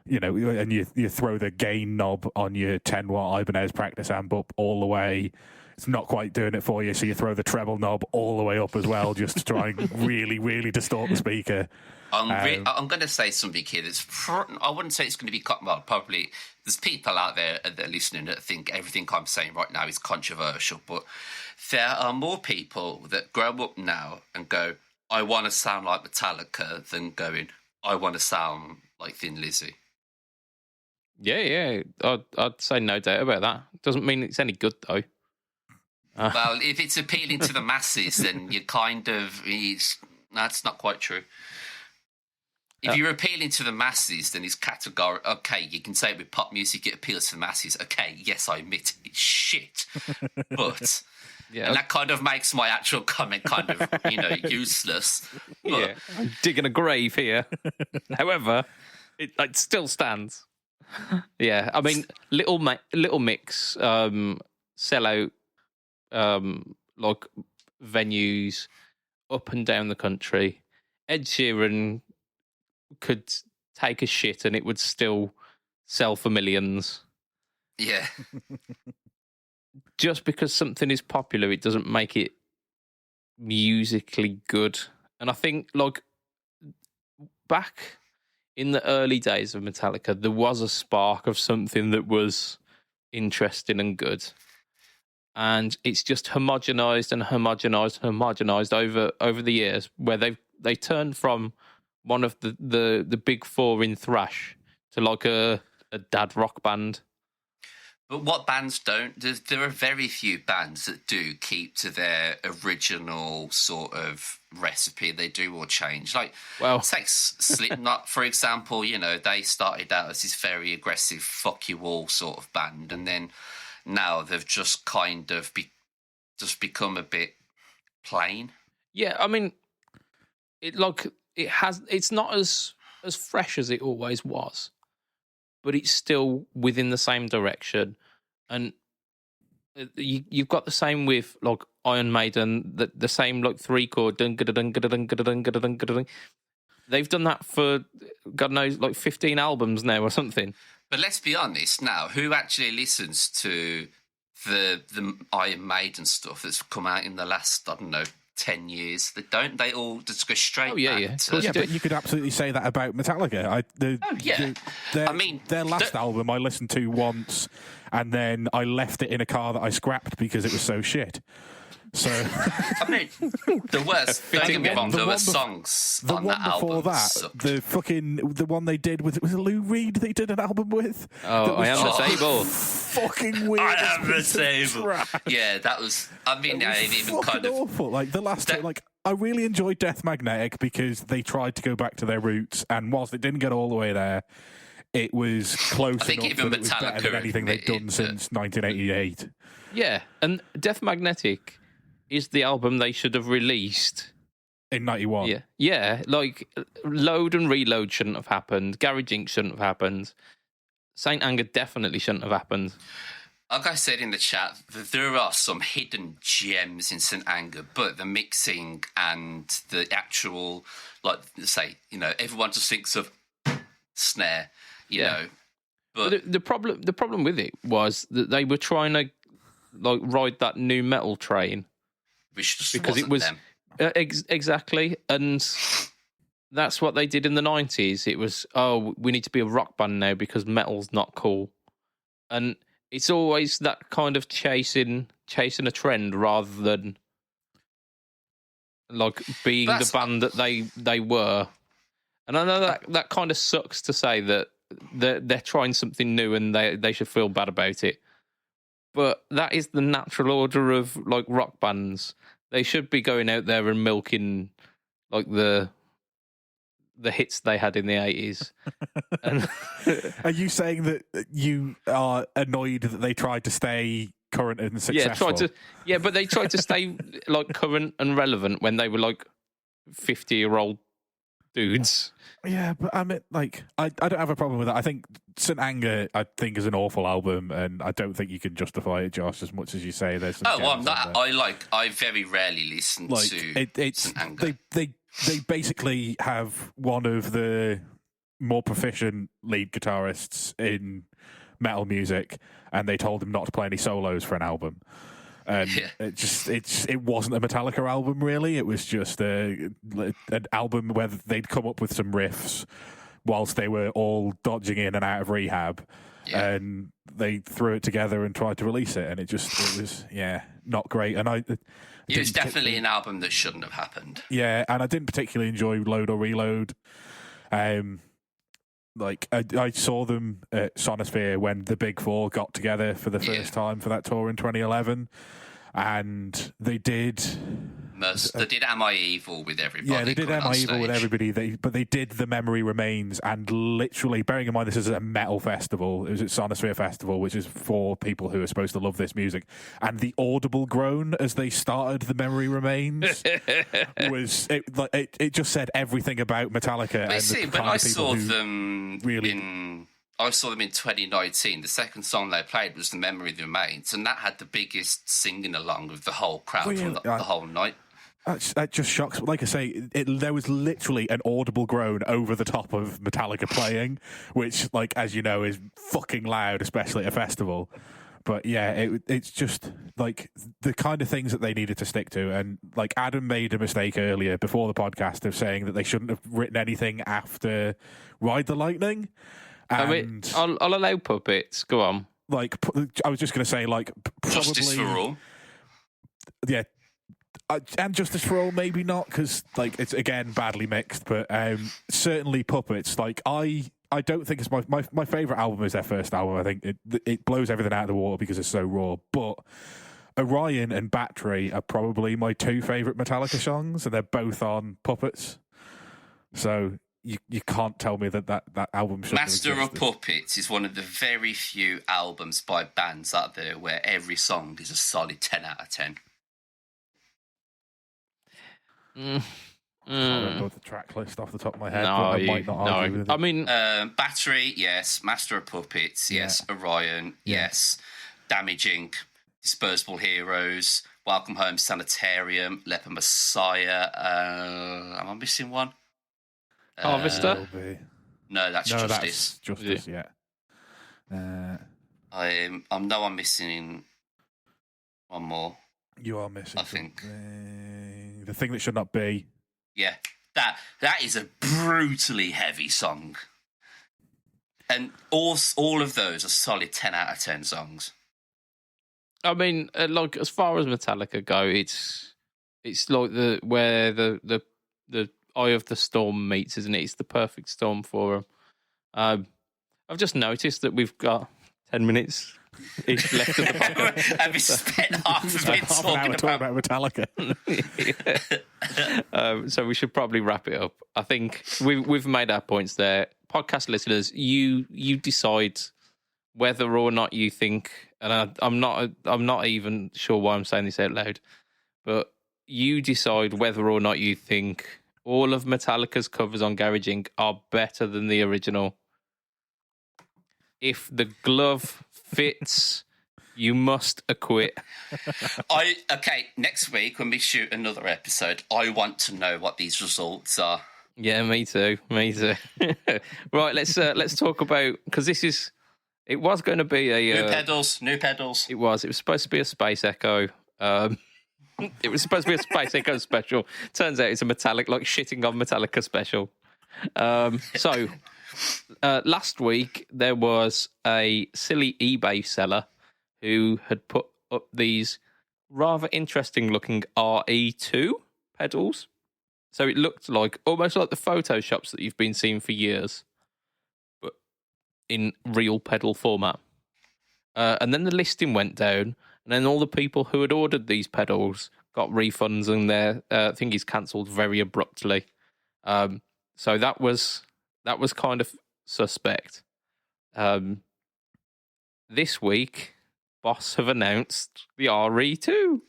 you know, and you throw the gain knob on your 10-watt Ibanez practice amp up all the way. It's not quite doing it for you, so you throw the treble knob all the way up as well, just to try and really, really distort the speaker. I'm going to say something here that's... I wouldn't say it's going to be... Well, probably there's people out there that are listening that think everything I'm saying right now is controversial, but there are more people that grow up now and go, I want to sound like Metallica, than going, I want to sound like Thin Lizzy. Yeah. I'd say no doubt about that. Doesn't mean it's any good, though. Well, if it's appealing to the masses, then you kind of... That's not quite true. If you're appealing to the masses, then it's categorical. Okay, you can say with pop music it appeals to the masses. Okay, yes, I admit it's shit. But... Yeah. And that kind of makes my actual comment kind of, useless. But, yeah, I'm digging a grave here. However, it still stands. Yeah, I mean, Little Mix sell out like venues up and down the country. Ed Sheeran could take a shit and it would still sell for millions. Yeah. Just because something is popular, it doesn't make it musically good. And I think, like, back in the early days of Metallica, there was a spark of something that was interesting and good. And it's just homogenized over the years, where they turned from one of the big four in thrash to like a dad rock band. But what bands don't? There are very few bands that do keep to their original sort of recipe. They do all change. Like, take Slipknot, for example. They started out as this very aggressive fuck you all sort of band, and then now they've just kind of become a bit plain. Yeah, I mean, it's not as fresh as it always was, but it's still within the same direction. And you've got the same with like Iron Maiden, the same like 3-chord dun. They've done that for God knows like 15 albums now or something. But let's be honest now, who actually listens to the Iron Maiden stuff that's come out in the last, I don't know, 10 years? They don't. They all just go straight back to... But you could absolutely say that about Metallica. Their last album I listened to once, and then I left it in a car that I scrapped because it was so shit. So, I mean, the worst. Don't get me wrong. There were songs on that album. The one they did was it Lou Reed? They did an album with. Oh, I am disabled. Fucking weird. I am disabled. Yeah, that was. I mean, even kind of awful. Like the last, I really enjoyed Death Magnetic because they tried to go back to their roots, and whilst it didn't get all the way there, it was close enough that it was better than anything they'd done since 1988. Yeah, and Death Magnetic is the album they should have released in 91. Yeah, like Load and Reload shouldn't have happened. Garage Inc. shouldn't have happened. Saint Anger definitely shouldn't have happened. Like I said in the chat, there are some hidden gems in Saint Anger, but the mixing and the actual, like, say, everyone just thinks of snare, you know. But the problem with it was that they were trying to like ride that new metal train. Which just because it was them. Exactly, and that's what they did in the 90s. It was, we need to be a rock band now because metal's not cool, and it's always that kind of chasing a trend rather than like being the band that they were. And I know that kind of sucks to say that they're trying something new and they should feel bad about it. But that is the natural order of like rock bands. They should be going out there and milking like the hits they had in the 80s. And are you saying that you are annoyed that they tried to stay current and successful? But they tried to stay like current and relevant when they were like 50-year-old dudes. Yeah, but I mean, like, I don't have a problem with that. I think St. Anger, is an awful album, and I don't think you can justify it, Josh, as much as you say there's some gems I very rarely listen to St. Anger. They basically have one of the more proficient lead guitarists in metal music, and they told him not to play any solos for an album. And it wasn't a Metallica album, really. It was just an album where they'd come up with some riffs whilst they were all dodging in and out of rehab, and they threw it together and tried to release it, and it was not great. And it was definitely an album that shouldn't have happened. Yeah, and I didn't particularly enjoy Load or Reload. Like I saw them at Sonosphere when the Big Four got together for the first time for that tour in 2011, and they did. They did Am I Evil with everybody. Yeah, they did Am I Evil with everybody. But they did The Memory Remains, and literally, bearing in mind this is a metal festival, it was at Sonosphere Festival, which is for people who are supposed to love this music, and the audible groan as they started The Memory Remains was it just said everything about Metallica. But see, when I saw them I saw them in 2019. The second song they played was The Memory Remains, and that had the biggest singing along of the whole crowd from the whole night. That just shocks. Like I say, there was literally an audible groan over the top of Metallica playing, which, like, as you know, is fucking loud, especially at a festival. But yeah, it's just like the kind of things that they needed to stick to. And like Adam made a mistake earlier before the podcast of saying that they shouldn't have written anything after Ride the Lightning. And I'll allow puppets. Go on. Like, I was just going to say, like, probably Justice for All. Yeah. And Justice for All, maybe not, because like it's again badly mixed, but certainly Puppets. Like I don't think it's my favorite album is their first album. I think it blows everything out of the water because it's so raw. But Orion and Battery are probably my two favorite Metallica songs, and they're both on Puppets. So you can't tell me that album should. Master of Puppets is one of the very few albums by bands out there where every song is a solid 10 out of 10. I can't remember the track list off the top of my head. But I might not argue with it. I mean, Battery, yes. Master of Puppets, yes. Orion, yes. Damaging, Disposable Heroes, Welcome Home Sanitarium, Leper Messiah. Am I missing one? Harvester? No, that's Justice. That's Justice, yeah. I'm missing one more. You are missing. I think the thing that should not be. Yeah, that is a brutally heavy song, and all of those are solid 10 out of 10 songs. I mean, like as far as Metallica go, it's like where the Eye of the Storm meets, isn't it? It's the perfect storm for them. I've just noticed that we've got 10 minutes each left of the podcast. And we spent half of it talking about Metallica. So we should probably wrap it up. I think we've made our points there. Podcast listeners, you decide whether or not you think, and I'm not even sure why I'm saying this out loud, but you decide whether or not you think all of Metallica's covers on Garage Inc. are better than the original. If the glove fits, you must acquit. Next week when we shoot another episode, I want to know what these results are. Yeah, me too. Right, let's talk about, because it was going to be a new pedals. It was supposed to be a Space Echo. It was supposed to be a Space Echo special. Turns out it's a Metallic, like shitting on Metallica special. So last week there was a silly eBay seller who had put up these rather interesting looking RE2 pedals. So it looked like almost like the Photoshops that you've been seeing for years, but in real pedal format. And then the listing went down, and then all the people who had ordered these pedals got refunds, and their thingies cancelled very abruptly. So that was kind of suspect. This week, Boss have announced the RE2.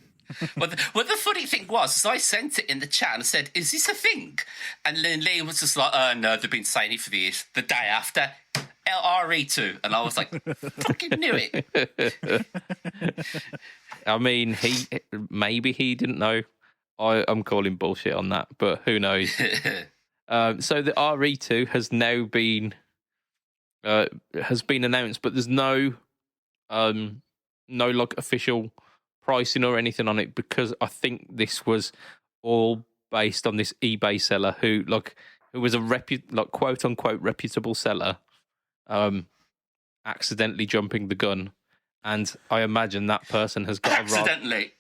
Well, the funny thing was, I sent it in the chat and I said, "Is this a thing?" And then Lee was just like, "Oh no, they've been saying it for years." The day after, RE2, and I was like, "Fucking knew it." I mean, maybe he didn't know. I'm calling bullshit on that, but who knows? So the RE2 has now been announced, but there's no like official pricing or anything on it, because I think this was all based on this eBay seller who was a quote unquote reputable seller, accidentally jumping the gun, and I imagine that person has got accidentally.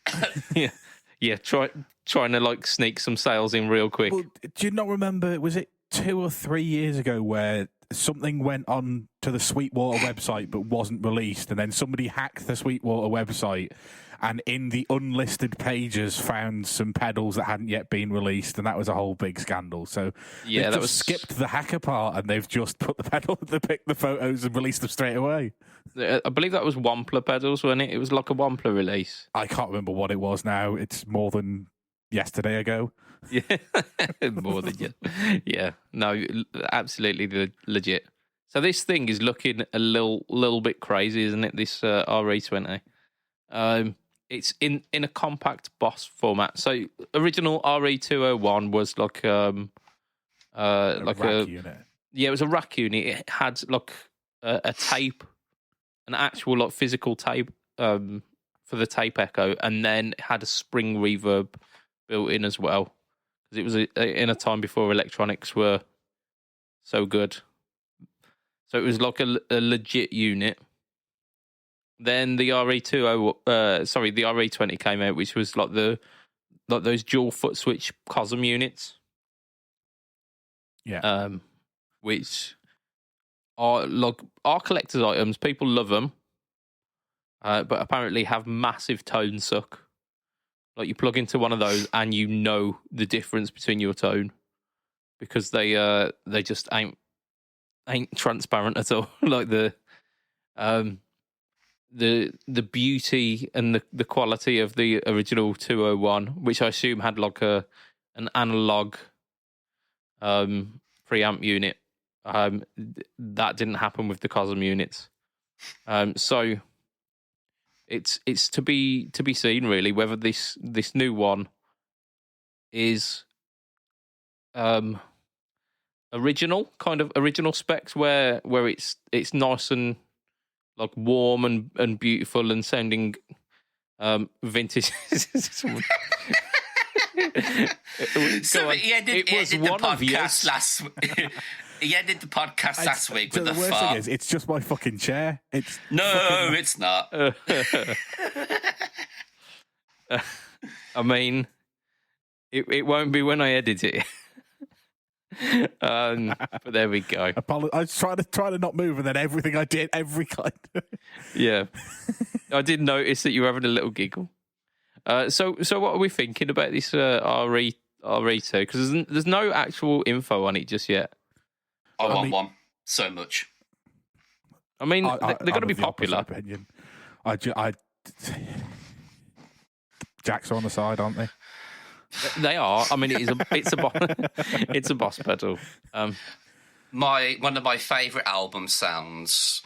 Trying to like sneak some sales in real quick. Well, do you not remember? Was it 2 or 3 years ago where something went on to the Sweetwater website but wasn't released, and then somebody hacked the Sweetwater website and in the unlisted pages found some pedals that hadn't yet been released, and that was a whole big scandal. So yeah, that was skipped the hacker part, and they've just put the pedal, they picked the photos and released them straight away. I believe that was Wampler pedals, wasn't it? It was like a Wampler release. I can't remember what it was now. It's more than yesterday ago. Yeah, more than yeah. No, absolutely legit. So this thing is looking a little bit crazy, isn't it? This RE20. It's in a compact Boss format. So original RE201 was like a rack unit. Yeah, it was a rack unit. It had like a tape, an actual like physical tape for the tape echo, and then it had a spring reverb built in as well, because it was in a time before electronics were so good. So it was like a legit unit. Then the the RE20 came out, which was like those dual foot switch Cosm units. Yeah. Which are collector's items. People love them, but apparently have massive tone suck. Like you plug into one of those and you know the difference between your tone, because they just ain't transparent at all. Like the beauty and the quality of the original 201, which I assume had like an analog preamp unit, that didn't happen with the Cosm units. So it's to be seen really whether this new one is original specs, where it's nice and like warm and beautiful and sounding vintage. So he ended the podcast last week. He ended the podcast last week with the a worst fart. thing is, it's just my fucking chair. It's it's not. I mean, it won't be when I edit it. But there we go. I was trying to not move, and then everything I did, every kind. Yeah, I did notice that you were having a little giggle. So what are we thinking about this RE2? Because there's no actual info on it just yet. I want one so much. I mean, they're going to be popular. Opinion. Jacks are on the side, aren't they? They are. I mean, it's a Boss pedal. One of my favourite album sounds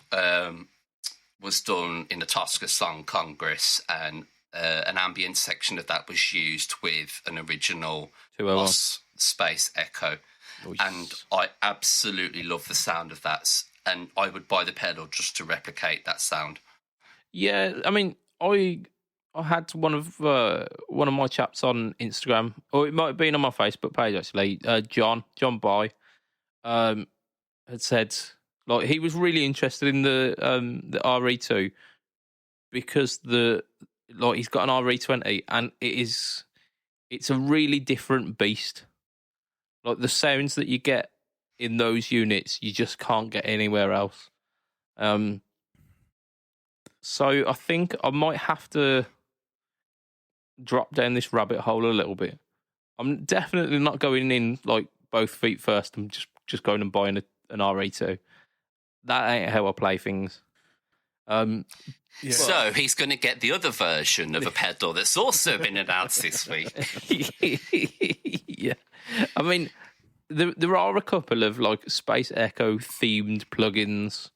was done in the Tosca Song Congress, and an ambient section of that was used with an original Boss Space Echo. Nice. And I absolutely love the sound of that, and I would buy the pedal just to replicate that sound. Yeah, I mean, I had one of my chaps on Instagram, or it might have been on my Facebook page actually. John By had said like he was really interested in the RE2 because he's got an RE20 and it's a really different beast. Like the sounds that you get in those units, you just can't get anywhere else. So I think I might have to drop down this rabbit hole a little bit. I'm definitely not going in like both feet first. I'm just going and buying an RE2. That ain't how I play things. Yeah. So he's going to get the other version of a pedal that's also been announced this week. Yeah, I mean, there are a couple of like Space Echo themed plugins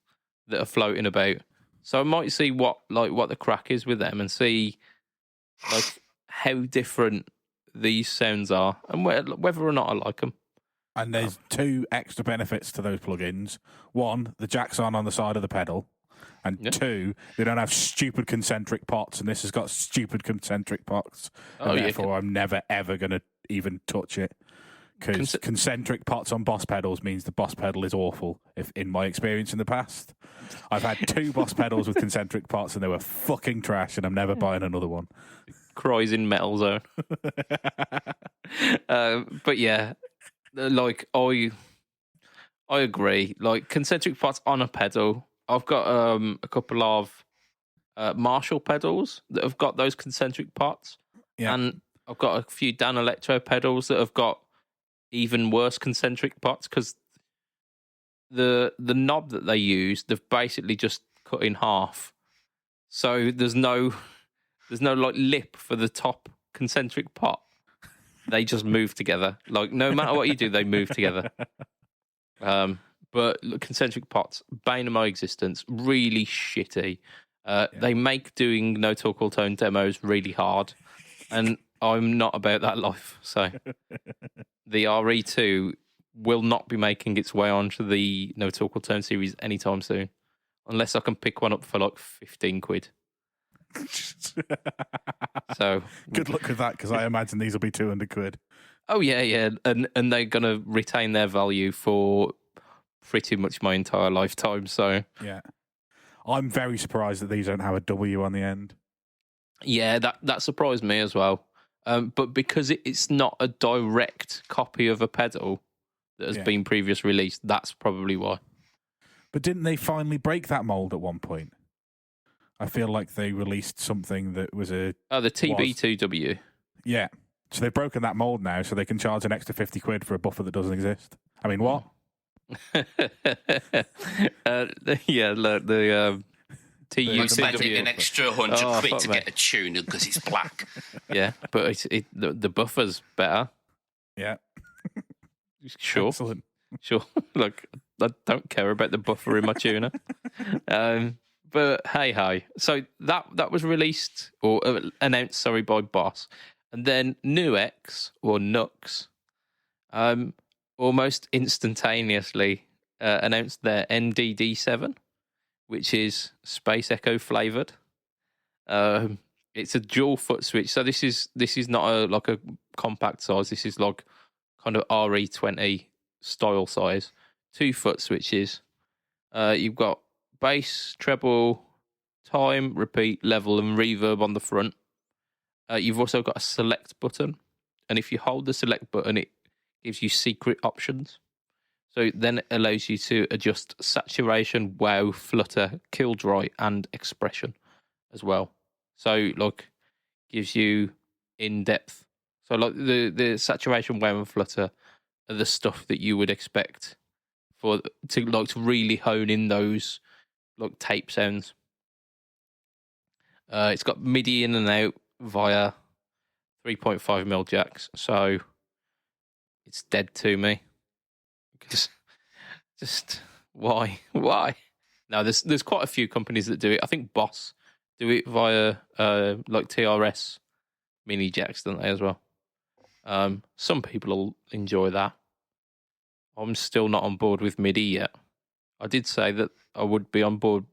that are floating about. So I might see what the crack is with them and see like how different these sounds are and whether or not I like them. And there's two extra benefits to those plugins. One, the jacks aren't on the side of the pedal. And two, they don't have stupid concentric pots, and this has got stupid concentric pots. And therefore, I'm never, ever going to even touch it. Because concentric pots on Boss pedals means the Boss pedal is awful, if in my experience in the past. I've had 2 Boss pedals with concentric pots, and they were fucking trash, and I'm never buying another one. Cries in Metal Zone. But yeah, like, I agree. Like, concentric pots on a pedal. I've got a couple of Marshall pedals that have got those concentric pots. Yeah. And I've got a few Dan Electro pedals that have got even worse concentric pots, because the knob that they use, they've basically just cut in half. So there's no like lip for the top concentric pot. They just move together. Like, no matter what you do, they move together. But concentric pots, bane of my existence, really shitty. They make doing No Talk All Tone demos really hard, and I'm not about that life. So the RE2 will not be making its way onto the No Talk All Tone series anytime soon, unless I can pick one up for like 15 quid. So good luck with that, because I imagine these will be 200 quid. Oh yeah, and they're gonna retain their value for pretty much my entire lifetime. So yeah, I'm very surprised that these don't have a W on the end. Yeah, that surprised me as well. But because it's not a direct copy of a pedal that has been previously released, that's probably why. But didn't they finally break that mold at one point? I feel like they released something that was the TB2W. Yeah. So they've broken that mold now, so they can charge an extra 50 quid for a buffer that doesn't exist. I mean, what? The TU2W. An extra 100 quid to get a tuner because it's black. Yeah, but the buffer's better. Yeah. Sure. Excellent. Sure. Look, I don't care about the buffer in my tuner. But hey. So that was released or announced, by Boss. And then Nuix or Nux almost instantaneously announced their NDD7, which is Space Echo flavored. It's a dual foot switch. So this is not like a compact size. This is like kind of RE20 style size. 2 foot switches. You've got bass, treble, time, repeat, level, and reverb on the front. You've also got a select button, and if you hold the select button, it gives you secret options. So then it allows you to adjust saturation, wow, flutter, kill dry, and expression as well. So like gives you in depth. So like the saturation, wow, and flutter are the stuff that you would expect to really hone in those like tape sounds. It's got MIDI in and out via 3.5mm jacks, so it's dead to me. Just why? No, there's quite a few companies that do it. I think Boss do it via like TRS mini jacks, don't they, as well? Some people will enjoy that. I'm still not on board with MIDI yet. I did say that I would be on board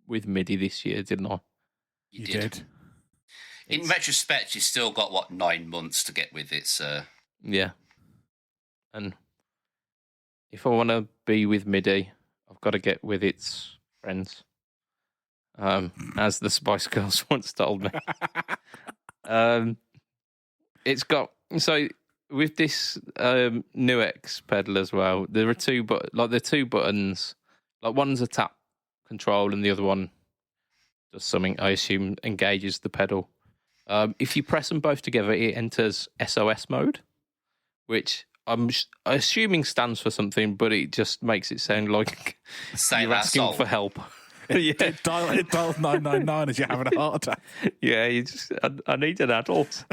with MIDI this year, didn't I? You did. In retrospect, you still got 9 months to get with it, so yeah. And if I want to be with MIDI, I've got to get with its friends, as the Spice Girls once told me. It's got with this Nuix pedal as well. There are two buttons. Like one's a tap control, and the other one does something I assume engages the pedal. If you press them both together, it enters SOS mode, which I'm assuming stands for something, but it just makes it sound like you're asking for help. Yeah. It dials 999 as you're having a heart attack. Yeah, I need an adult.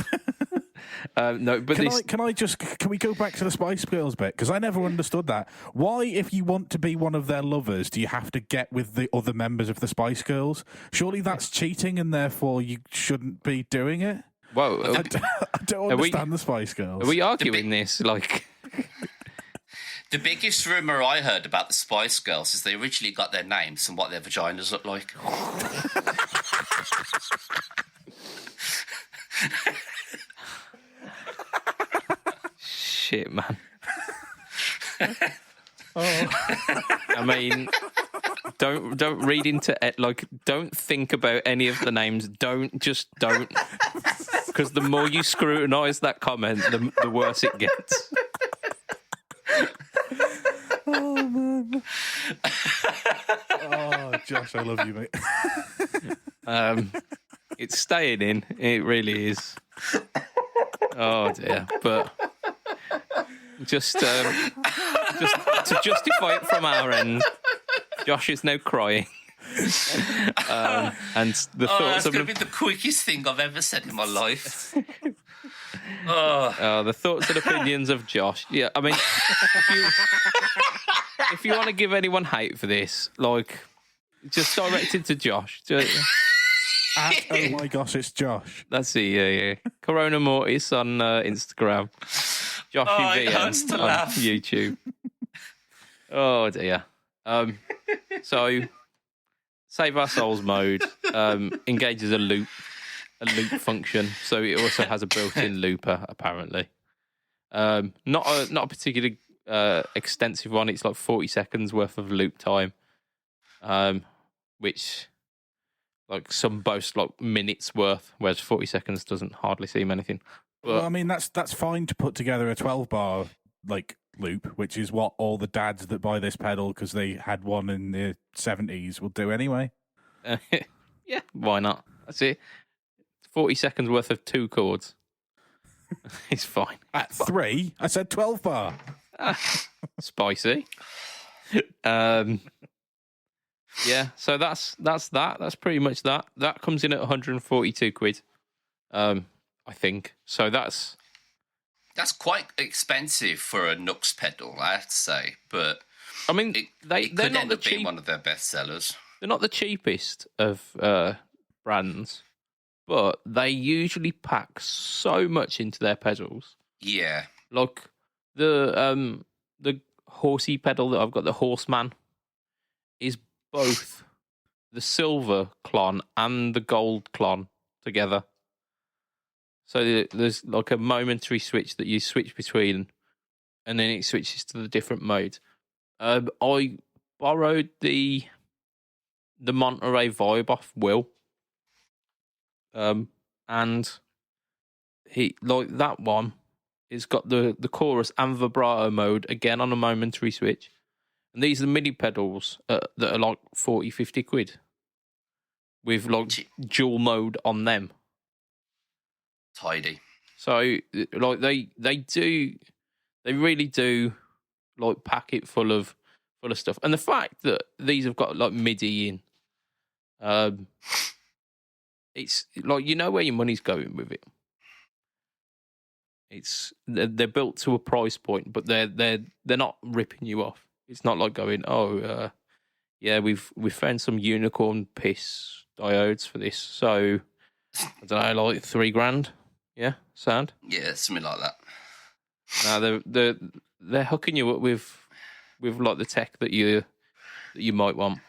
No, but can we go back to the Spice Girls bit? Because I never understood that. Why, if you want to be one of their lovers, do you have to get with the other members of the Spice Girls? Surely that's cheating, and therefore you shouldn't be doing it. Well, I don't understand the Spice Girls. Are we arguing this? Like, The biggest rumour I heard about the Spice Girls is they originally got their names and what their vaginas look like. Shit, man. I mean, don't read into it. Like, don't think about any of the names. Don't. Because the more you scrutinise that comment, the worse it gets. Oh, man. Oh, Josh, I love you, mate. It's staying in. It really is. Oh, dear. But just to justify it from our end, Josh is now crying. And the thoughts that's going to be the quickest thing I've ever said in my life. The thoughts and opinions of Josh. Yeah, I mean, if you want to give anyone hate for this, like, just direct it to Josh. Oh my gosh, it's Josh. That's it, yeah. Corona Mortis on Instagram. Joshy it hurts VM to on laugh. YouTube. Oh dear. So Save Our Souls mode engages a loop function. So it also has a built-in looper, apparently. Not a particularly extensive one. It's like 40 seconds worth of loop time, which, like, some boast like minutes worth, whereas 40 seconds doesn't hardly seem anything. But, Well, I mean, that's fine to put together a 12-bar like loop, which is what all the dads that buy this pedal because they had one in the 70s will do anyway. yeah, why not? That's it. 40 seconds worth of 2 chords. It's fine. At 3, I said 12-bar. Spicy. Yeah, so that's that. That's pretty much that. That comes in at 142 quid. I think. So that's quite expensive for a Nux pedal, I have to say. But I mean, it they're could not end the up being one of their best sellers. They're not the cheapest of brands, but they usually pack so much into their pedals. Yeah. Like the horsey pedal that I've got, the Horseman, is both the silver clon and the gold clon together. So there's like a momentary switch that you switch between, and then it switches to the different modes. I borrowed the Monterey Vibe off Will, and he, like, that one, it's got the chorus and vibrato mode again on a momentary switch. And these are the mini pedals that are like 40, 50 quid with like dual mode on them. Tidy. So, like, they really do, like, pack it full of stuff. And the fact that these have got like MIDI in, it's like, you know where your money's going with it. They're built to a price point, but they're not ripping you off. It's not like going, yeah, we've found some unicorn piss diodes for this, so I don't know, like $3,000. Yeah, sound. Yeah, something like that. No, they're hooking you up with like the tech that you might want.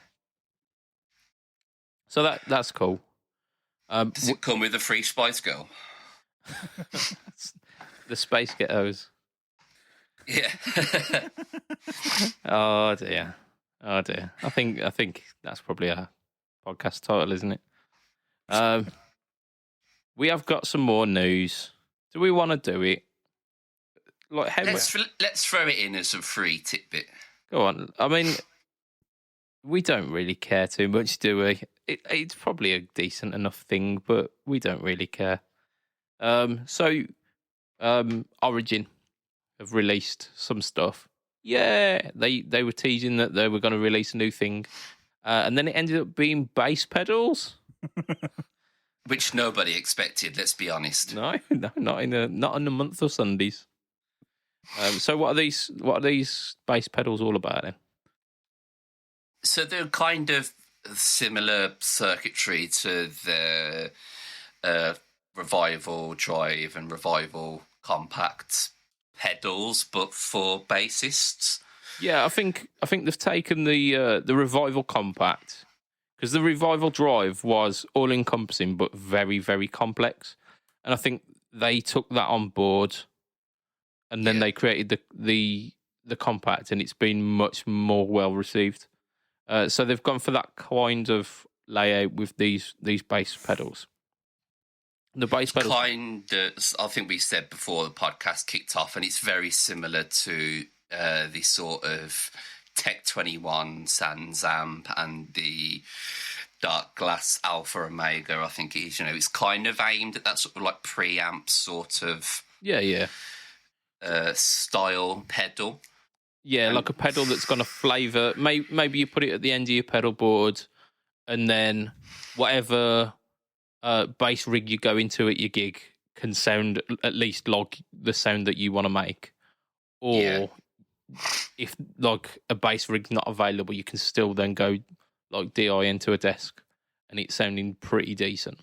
So that's cool. Does it come with a free Spice Girl? The Space Ghettos. Yeah. Oh dear. I think that's probably a podcast title, isn't it? We have got some more news. Do we want to do it? Like, let's throw it in as a free tidbit. Go on. I mean, we don't really care too much, do we? It's probably a decent enough thing, but we don't really care. Origin have released some stuff. Yeah, they were teasing that they were going to release a new thing, and then it ended up being bass pedals, which nobody expected. Let's be honest. No, not in a month of Sundays. So what are these bass pedals all about then? So they're kind of similar circuitry to the Revival Drive and Revival Compact pedals, but for bassists. Yeah, I think they've taken the Revival Compact, because the Revival Drive was all encompassing but very, very complex, and I think they took that on board, and then they created the Compact, and it's been much more well received. So they've gone for that kind of layout with these bass pedals. The bass pedals, I think we said before the podcast kicked off, and it's very similar to the sort of Tech 21 Sans amp and the Dark Glass Alpha Omega. I think it is. It's kind of aimed at that sort of like preamp sort of style pedal. Yeah, like a pedal that's got a flavour. Maybe you put it at the end of your pedal board, and then whatever bass rig you go into at your gig can sound at least like the sound that you want to make. Or if like a bass rig's not available, you can still then go like DI into a desk, and it's sounding pretty decent.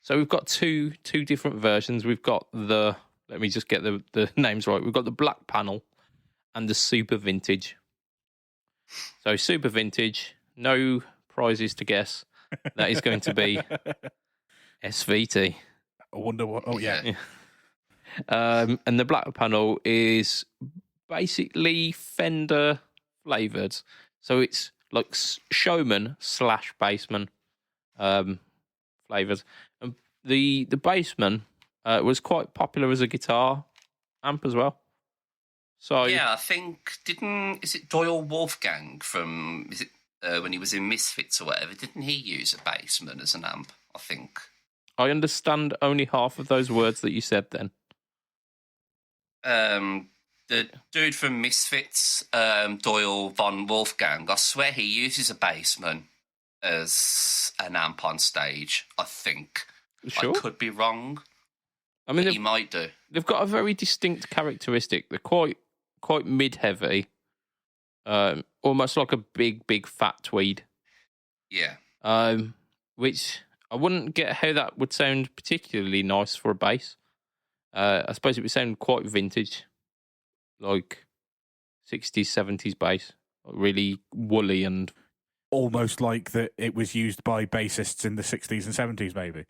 So we've got two different versions. We've got let me just get the names right. We've got the Black Panel and the Super Vintage. So Super Vintage, no prizes to guess. That is going to be SVT. I wonder what. Oh yeah. And the Black Panel is basically Fender flavored. So it's like Showman / Bassman flavored. And the Bassman was quite popular as a guitar amp as well. So yeah, I think is it Doyle Wolfgang when he was in Misfits or whatever? Didn't he use a Bassman as an amp? I think. I understand only half of those words that you said then. The dude from Misfits, Doyle von Wolfgang, I swear he uses a Bassman as an amp on stage, I think. Sure. I could be wrong. I mean, he might do. They've got a very distinct characteristic. They're quite mid-heavy, almost like a big fat tweed. Yeah. Which I wouldn't get how that would sound particularly nice for a bass. I suppose it would sound quite vintage, like 60s, 70s bass, really woolly and almost like that it was used by bassists in the 60s and 70s, maybe.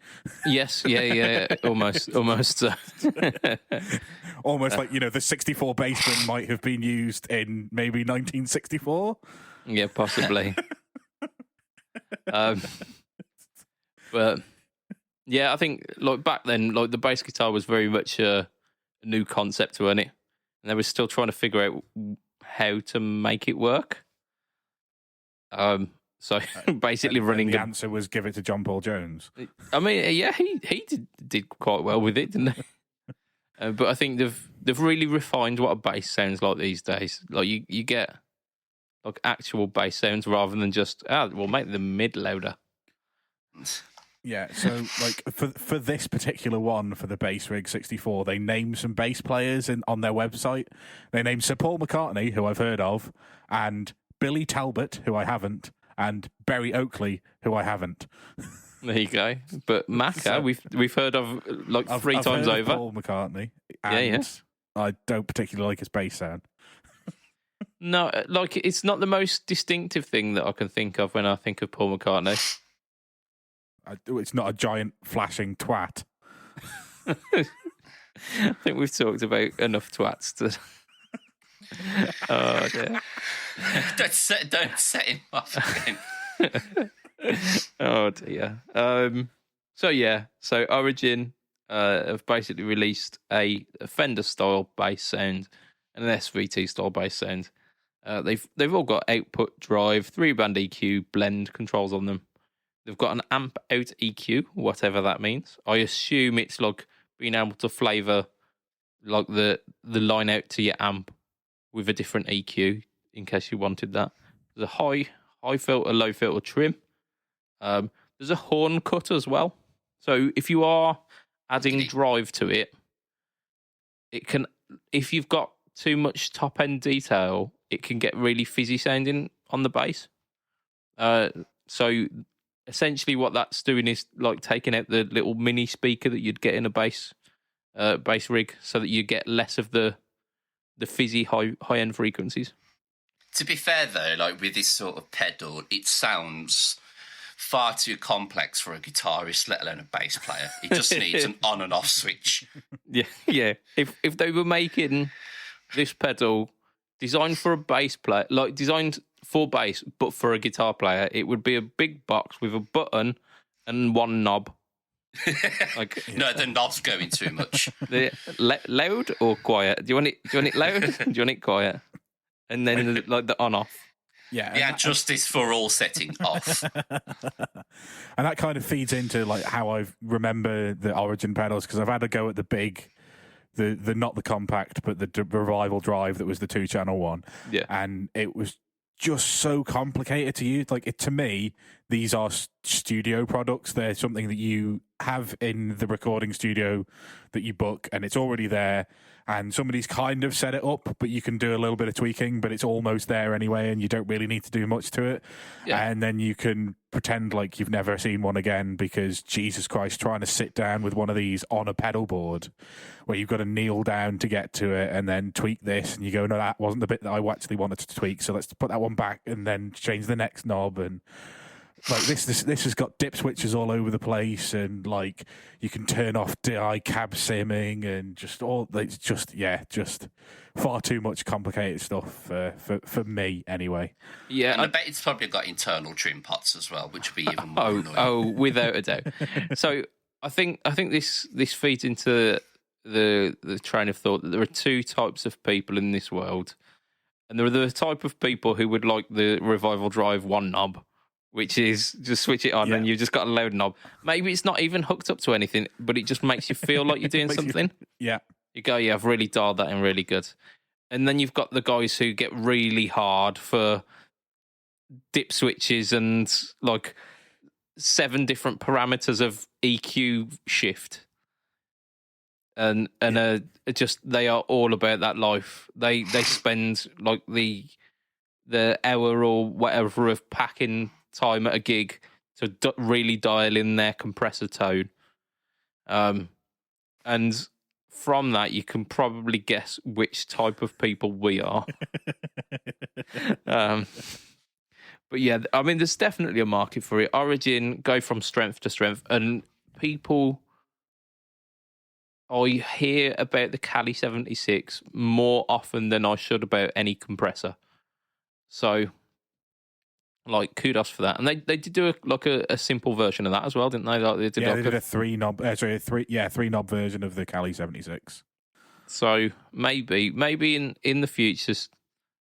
Yes, yeah, almost. Almost like, the 64 Bassman might have been used in maybe 1964. Yeah, possibly. But yeah, I think like back then, like the bass guitar was very much a new concept, wasn't it? And they were still trying to figure out how to make it work. So basically running the answer was give it to John Paul Jones. I mean, yeah, he did quite well with it, didn't he? But I think they've really refined what a bass sounds like these days. Like you get like actual bass sounds rather than just we'll make the mid louder. Yeah, so like for this particular one, for the Bass Rig 64, they named some bass players on their website. They named Sir Paul McCartney, who I've heard of, and Billy Talbot, who I haven't, and Berry Oakley, who I haven't. There you go. But Macca, we've heard of like three times heard over. Of Paul McCartney, and yeah. I don't particularly like his bass sound. No, like it's not the most distinctive thing that I can think of when I think of Paul McCartney. It's not a giant flashing twat. I think we've talked about enough twats to. Oh dear! Don't set him off again. Oh dear. So Origin have basically released a Fender style bass sound and an SVT style bass sound. They've all got output drive, 3-band EQ, blend controls on them. They've got an amp out EQ, whatever that means. I assume it's like being able to flavour like the line out to your amp with a different EQ in case you wanted that. There's a high filter, low filter trim. There's a horn cut as well. So if you are adding drive to it, it can, if you've got too much top end detail, it can get really fizzy sounding on the bass. So essentially what that's doing is like taking out the little mini speaker that you'd get in a bass rig so that you get less of the fizzy high end frequencies. To be fair, though, like with this sort of pedal, it sounds far too complex for a guitarist, let alone a bass player. It just needs an on and off switch. Yeah. If they were making this pedal designed for a bass player, like designed for bass, but for a guitar player, it would be a big box with a button and one knob. No, the knob's going too much. Loud or quiet? Do you want it loud? Do you want it quiet? And then like the on off. Yeah, justice for all setting off. And that kind of feeds into like how I remember the Origin pedals, because I've had a go at the big, the not the compact, but the Revival Drive that was the 2-channel one. Yeah, and it was just so complicated to use. Like to me, these are studio products. They're something that you have in the recording studio that you book, and it's already there. And somebody's kind of set it up, but you can do a little bit of tweaking, but it's almost there anyway, and you don't really need to do much to it. Yeah. And then you can pretend like you've never seen one again, because Jesus Christ, trying to sit down with one of these on a pedal board where you've got to kneel down to get to it and then tweak this, and you go, no, that wasn't the bit that I actually wanted to tweak, so let's put that one back and then change the next knob. And like this has got dip switches all over the place, and like you can turn off DI cab simming, and just far too much complicated stuff for me anyway. Yeah, and I bet it's probably got internal trim pots as well, which would be even more annoying. Oh, without a doubt. So I think this feeds into the train of thought that there are two types of people in this world, and there are the type of people who would like the Revival Drive one knob, which is just switch it on and you've just got a loud knob. Maybe it's not even hooked up to anything, but it just makes you feel like you're doing something. You go, I've really dialed that in really good. And then you've got the guys who get really hard for dip switches and like 7 different parameters of EQ shift. And just they are all about that life. They spend like the hour or whatever of packing time at a gig to really dial in their compressor tone, and from that you can probably guess which type of people we are. But yeah, I mean, there's definitely a market for it. Origin go from strength to strength, and people, I hear about the Cali 76 more often than I should about any compressor. So, like, kudos for that. And they did do a simple version of that as well, didn't they? Like, they did they did a 3 knob version of the Cali 76. So maybe in the future,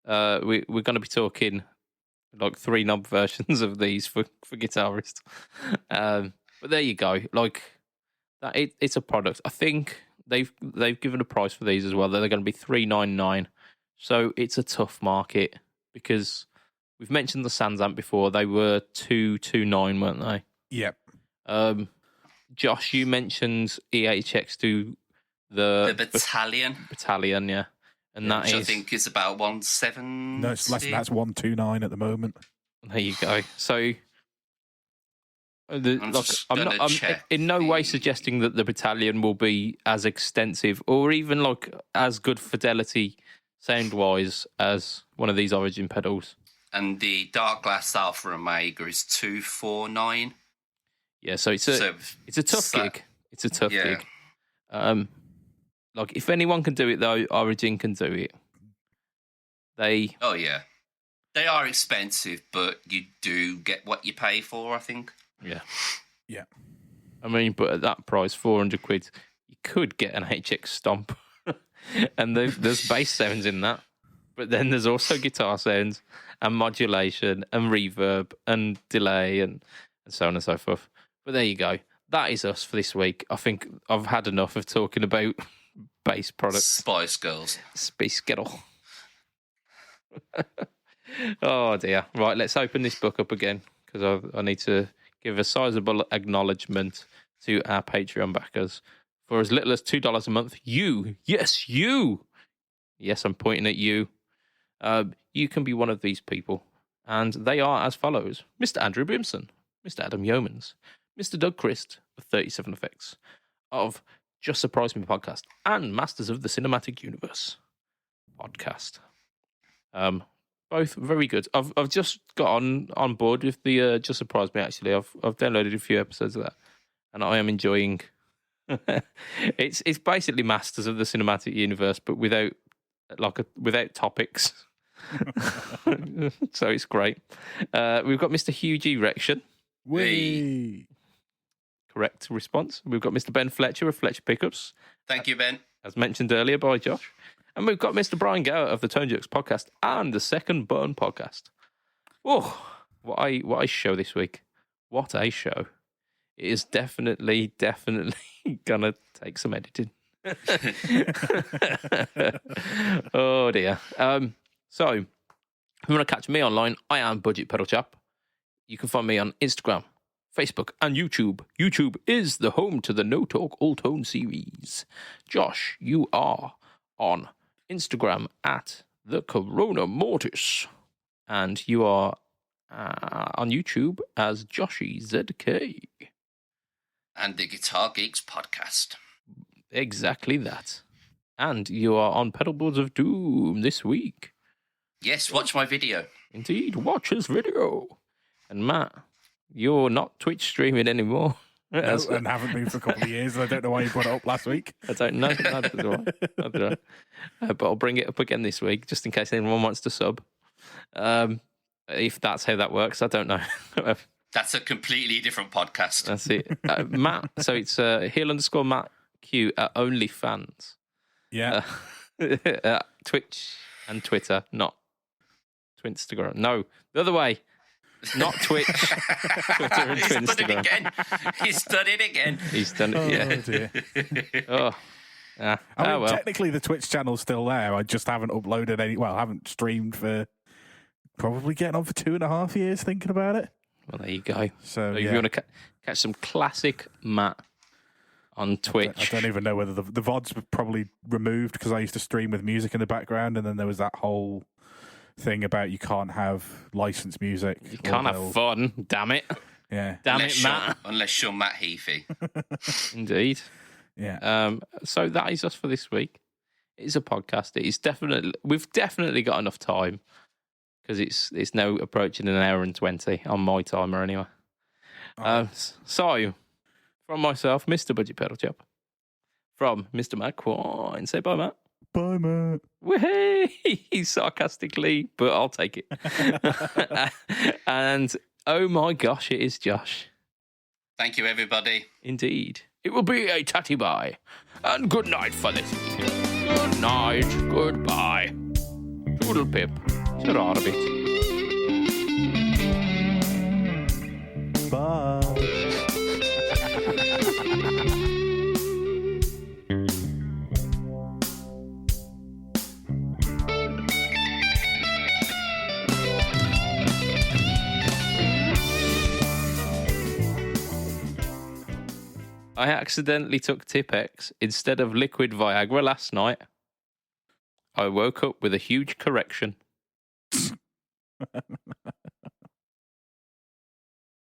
we're going to be talking like 3 knob versions of these for guitarists. But there you go. Like that, it's a product. I think they've given a price for these as well. They're going to be $399. So it's a tough market, because we've mentioned the Sans amp before. They were $229, weren't they? Yep. Josh, you mentioned EHX to the Battalion. Battalion, yeah. And that which is, I think is about 170. No, it's less than that's 129 at the moment. There you go. So I'm in no way suggesting that the Battalion will be as extensive or even like as good fidelity sound wise as one of these Origin pedals. And the Dark Glass Alpha Omega is 249. Yeah, so it's a tough gig. It's a tough gig. Like if anyone can do it though, Origin can do it. They are expensive, but you do get what you pay for, I think. Yeah. Yeah. I mean, but at that price, £400, you could get an HX Stomp. And there's bass sounds in that. But then there's also guitar sounds and modulation and reverb and delay and so on and so forth. But there you go. That is us for this week. I think I've had enough of talking about bass products. Spice Girls. Space Ghetto. Oh dear. Right, let's open this book up again, because I need to give a sizable acknowledgement to our Patreon backers. For as little as $2 a month, you, yes, I'm pointing at you, you can be one of these people. And they are as follows: Mr. Andrew Brimson, Mr. Adam Yeomans, Mr. Doug Christ of 37 Effects, of Just Surprise Me podcast, and Masters of the Cinematic Universe podcast. Both very good. I've just got on board with the just surprised me actually. I've downloaded a few episodes of that, and I am enjoying. It's basically Masters of the Cinematic Universe, but without topics. So it's great. We've got Mr. Huge Erection. Whee! Correct response. We've got Mr. Ben Fletcher of Fletcher Pickups. Thank you, Ben. As mentioned earlier by Josh. And we've got Mr. Brian Gower of the Tone Jerks podcast and the Second Burn podcast. Oh, what a show this week. What a show. It is definitely gonna take some editing. Oh dear. So if you want to catch me online, I am BudgetPedalChap. You can find me on Instagram, Facebook, and YouTube. YouTube is the home to the No Talk All Tone series. Josh, you are on Instagram at the Corona Mortis, and you are on YouTube as Joshy ZK. And the Guitar Geeks podcast. Exactly that. And you are on Pedalboards of Doom this week. Yes, watch my video. Indeed, watch his video. And Matt, you're not Twitch streaming anymore. No, and haven't been for a couple of years. I don't know why you brought it up last week. I don't know. Neither do I. But I'll bring it up again this week, just in case anyone wants to sub. If that's how that works, I don't know. That's a completely different podcast. That's it. Matt, so it's heel_Matt Q at OnlyFans. Yeah. Twitch and Twitter, not Twinstagram. No, the other way. Not Twitch, Twitter and Twinstagram. He's done it again. He's done it, yeah. Dear. Oh. I mean, well. technically the Twitch channel's still there. I just haven't uploaded any. Well, I haven't streamed for probably getting on for 2.5 years thinking about it. Well, there you go. So if you want to catch some classic Matt on Twitch. I don't even know whether the VODs were probably removed because I used to stream with music in the background, and then there was that whole thing about you can't have licensed music. You can't have fun, damn it. Yeah. Damn it, Matt. Unless you're Matt Heafy. Indeed. Yeah. So that is us for this week. It is a podcast. We've definitely got enough time because it's now approaching an hour and 20 on my timer anyway. So from myself, Mr. Budget Pedal Chap, from Mr. Matt Quine. Say bye, Matt. Bye, Matt. Whee! Sarcastically, but I'll take it. And oh my gosh, it is Josh. Thank you, everybody. Indeed. It will be a tatty bye. And good night for this week. Good night. Goodbye. Toodle pip. Shut a bit. Bye. I accidentally took Tipex instead of liquid Viagra last night. I woke up with a huge correction.